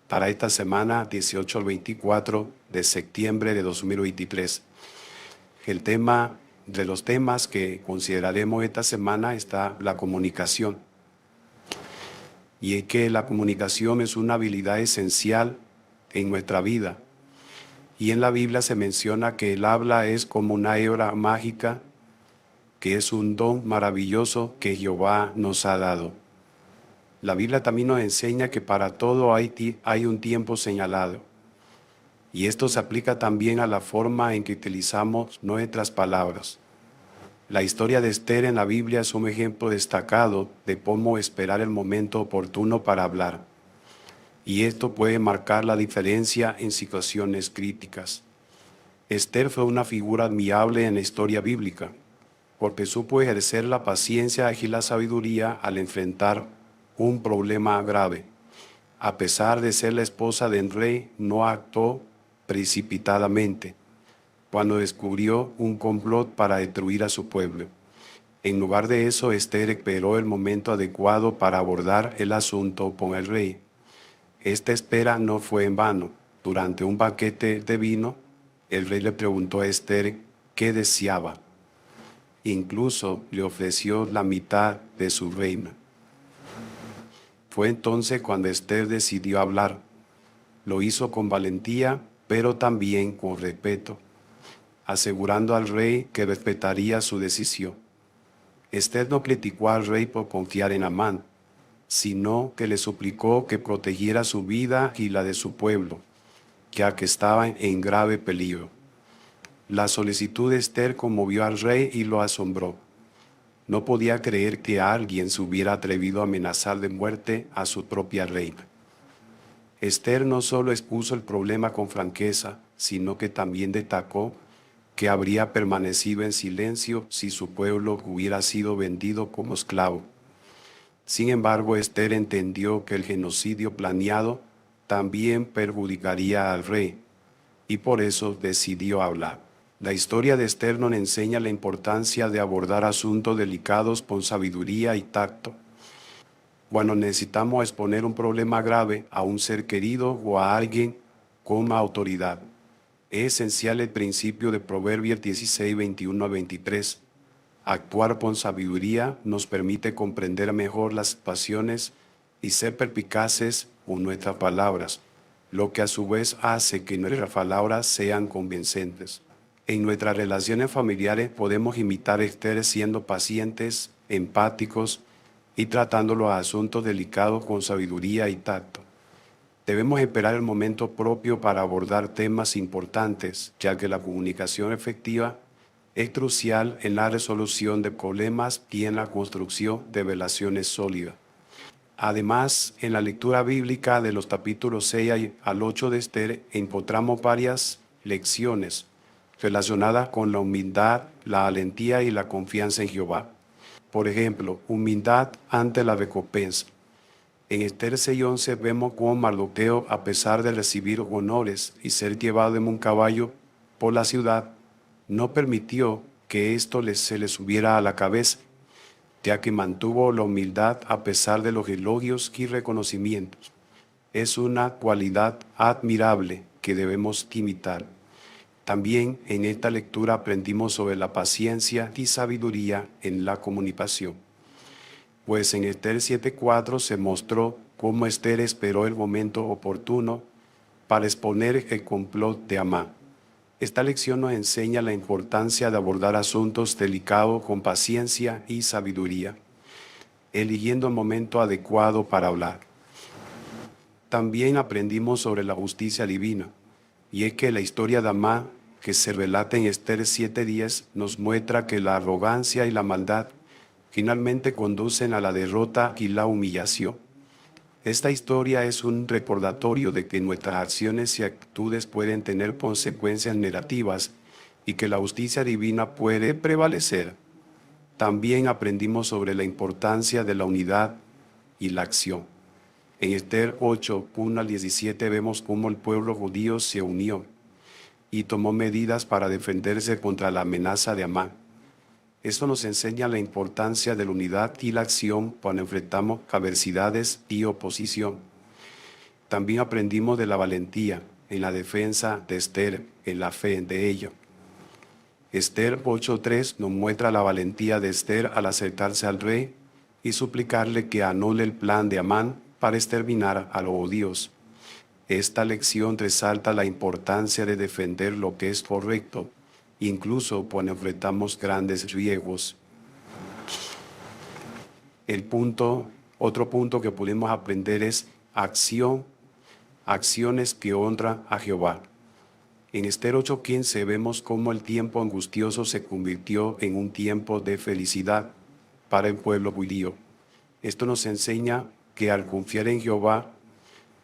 para esta semana 18 al 24 de septiembre de 2023. El tema de los temas que consideraremos esta semana está la comunicación. Y es que la comunicación es una habilidad esencial en nuestra vida. Y en la Biblia se menciona que el habla es como una hebra mágica, que es un don maravilloso que Jehová nos ha dado. La Biblia también nos enseña que para todo hay un tiempo señalado. Y esto se aplica también a la forma en que utilizamos nuestras palabras. La historia de Esther en la Biblia es un ejemplo destacado de cómo esperar el momento oportuno para hablar. Y esto puede marcar la diferencia en situaciones críticas. Esther fue una figura admirable en la historia bíblica, porque supo ejercer la paciencia y la sabiduría al enfrentar un problema grave. A pesar de ser la esposa del rey, no actuó precipitadamente cuando descubrió un complot para destruir a su pueblo. En lugar de eso, Esther esperó el momento adecuado para abordar el asunto con el rey. Esta espera no fue en vano. Durante un banquete de vino, el rey le preguntó a Esther qué deseaba. Incluso le ofreció la mitad de su reino. Fue entonces cuando Esther decidió hablar. Lo hizo con valentía, pero también con respeto, asegurando al rey que respetaría su decisión. Esther no criticó al rey por confiar en Amán, sino que le suplicó que protegiera su vida y la de su pueblo, ya que estaban en grave peligro. La solicitud de Esther conmovió al rey y lo asombró. No podía creer que alguien se hubiera atrevido a amenazar de muerte a su propia reina. Esther no solo expuso el problema con franqueza, sino que también destacó que habría permanecido en silencio si su pueblo hubiera sido vendido como esclavo. Sin embargo, Esther entendió que el genocidio planeado también perjudicaría al rey, y por eso decidió hablar. La historia de Esther nos enseña la importancia de abordar asuntos delicados con sabiduría y tacto. Cuando necesitamos exponer un problema grave a un ser querido o a alguien con autoridad, es esencial el principio de Proverbios 16, 21 a 23. Actuar con sabiduría nos permite comprender mejor las pasiones y ser perspicaces con nuestras palabras, lo que a su vez hace que nuestras palabras sean convincentes. En nuestras relaciones familiares podemos imitar a Esther siendo pacientes, empáticos y tratando los asuntos delicados con sabiduría y tacto. Debemos esperar el momento propio para abordar temas importantes, ya que la comunicación efectiva es crucial en la resolución de problemas y en la construcción de relaciones sólidas. Además, en la lectura bíblica de los capítulos 6 al 8 de Esther encontramos varias lecciones relacionadas con la humildad, la valentía y la confianza en Jehová. Por ejemplo, humildad ante la recompensa. En Esther 6:11 vemos cómo Mardoqueo, a pesar de recibir honores y ser llevado en un caballo por la ciudad, no permitió que esto se le subiera a la cabeza, ya que mantuvo la humildad a pesar de los elogios y reconocimientos. Es una cualidad admirable que debemos imitar. También en esta lectura aprendimos sobre la paciencia y sabiduría en la comunicación. Pues en Esther 7:4 se mostró cómo Esther esperó el momento oportuno para exponer el complot de Amán. Esta lección nos enseña la importancia de abordar asuntos delicados con paciencia y sabiduría, eligiendo el momento adecuado para hablar. También aprendimos sobre la justicia divina, y es que la historia de Amán, que se relata en Esther 7:10, nos muestra que la arrogancia y la maldad finalmente conducen a la derrota y la humillación. Esta historia es un recordatorio de que nuestras acciones y actitudes pueden tener consecuencias negativas y que la justicia divina puede prevalecer. También aprendimos sobre la importancia de la unidad y la acción. En Esther 8:1-17 vemos cómo el pueblo judío se unió y tomó medidas para defenderse contra la amenaza de Amán. Esto nos enseña la importancia de la unidad y la acción cuando enfrentamos adversidades y oposición. También aprendimos de la valentía en la defensa de Esther, en la fe de ella. Esther 8:3 nos muestra la valentía de Esther al acercarse al rey y suplicarle que anule el plan de Amán para exterminar a los judíos. Esta lección resalta la importancia de defender lo que es correcto, incluso cuando enfrentamos grandes riesgos. Otro punto que pudimos aprender es acciones que honran a Jehová. En Esther 8:15 vemos cómo el tiempo angustioso se convirtió en un tiempo de felicidad para el pueblo judío. Esto nos enseña que al confiar en Jehová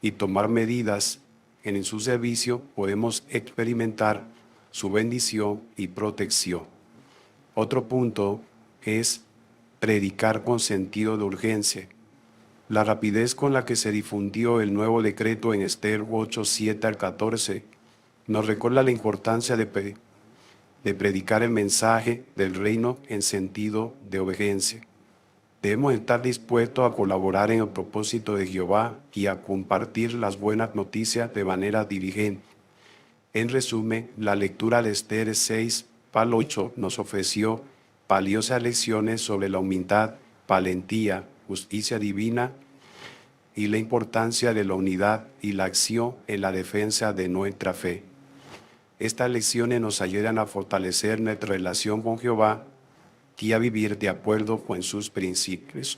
y tomar medidas en su servicio, podemos experimentar su bendición y protección. Otro punto es predicar con sentido de urgencia. La rapidez con la que se difundió el nuevo decreto en Esther 8:7-14 nos recuerda la importancia de predicar el mensaje del reino en sentido de obediencia. Debemos estar dispuestos a colaborar en el propósito de Jehová y a compartir las buenas noticias de manera diligente. En resumen, la lectura de Esther 6:8 nos ofreció valiosas lecciones sobre la humildad, valentía, justicia divina y la importancia de la unidad y la acción en la defensa de nuestra fe. Estas lecciones nos ayudan a fortalecer nuestra relación con Jehová y a vivir de acuerdo con sus principios.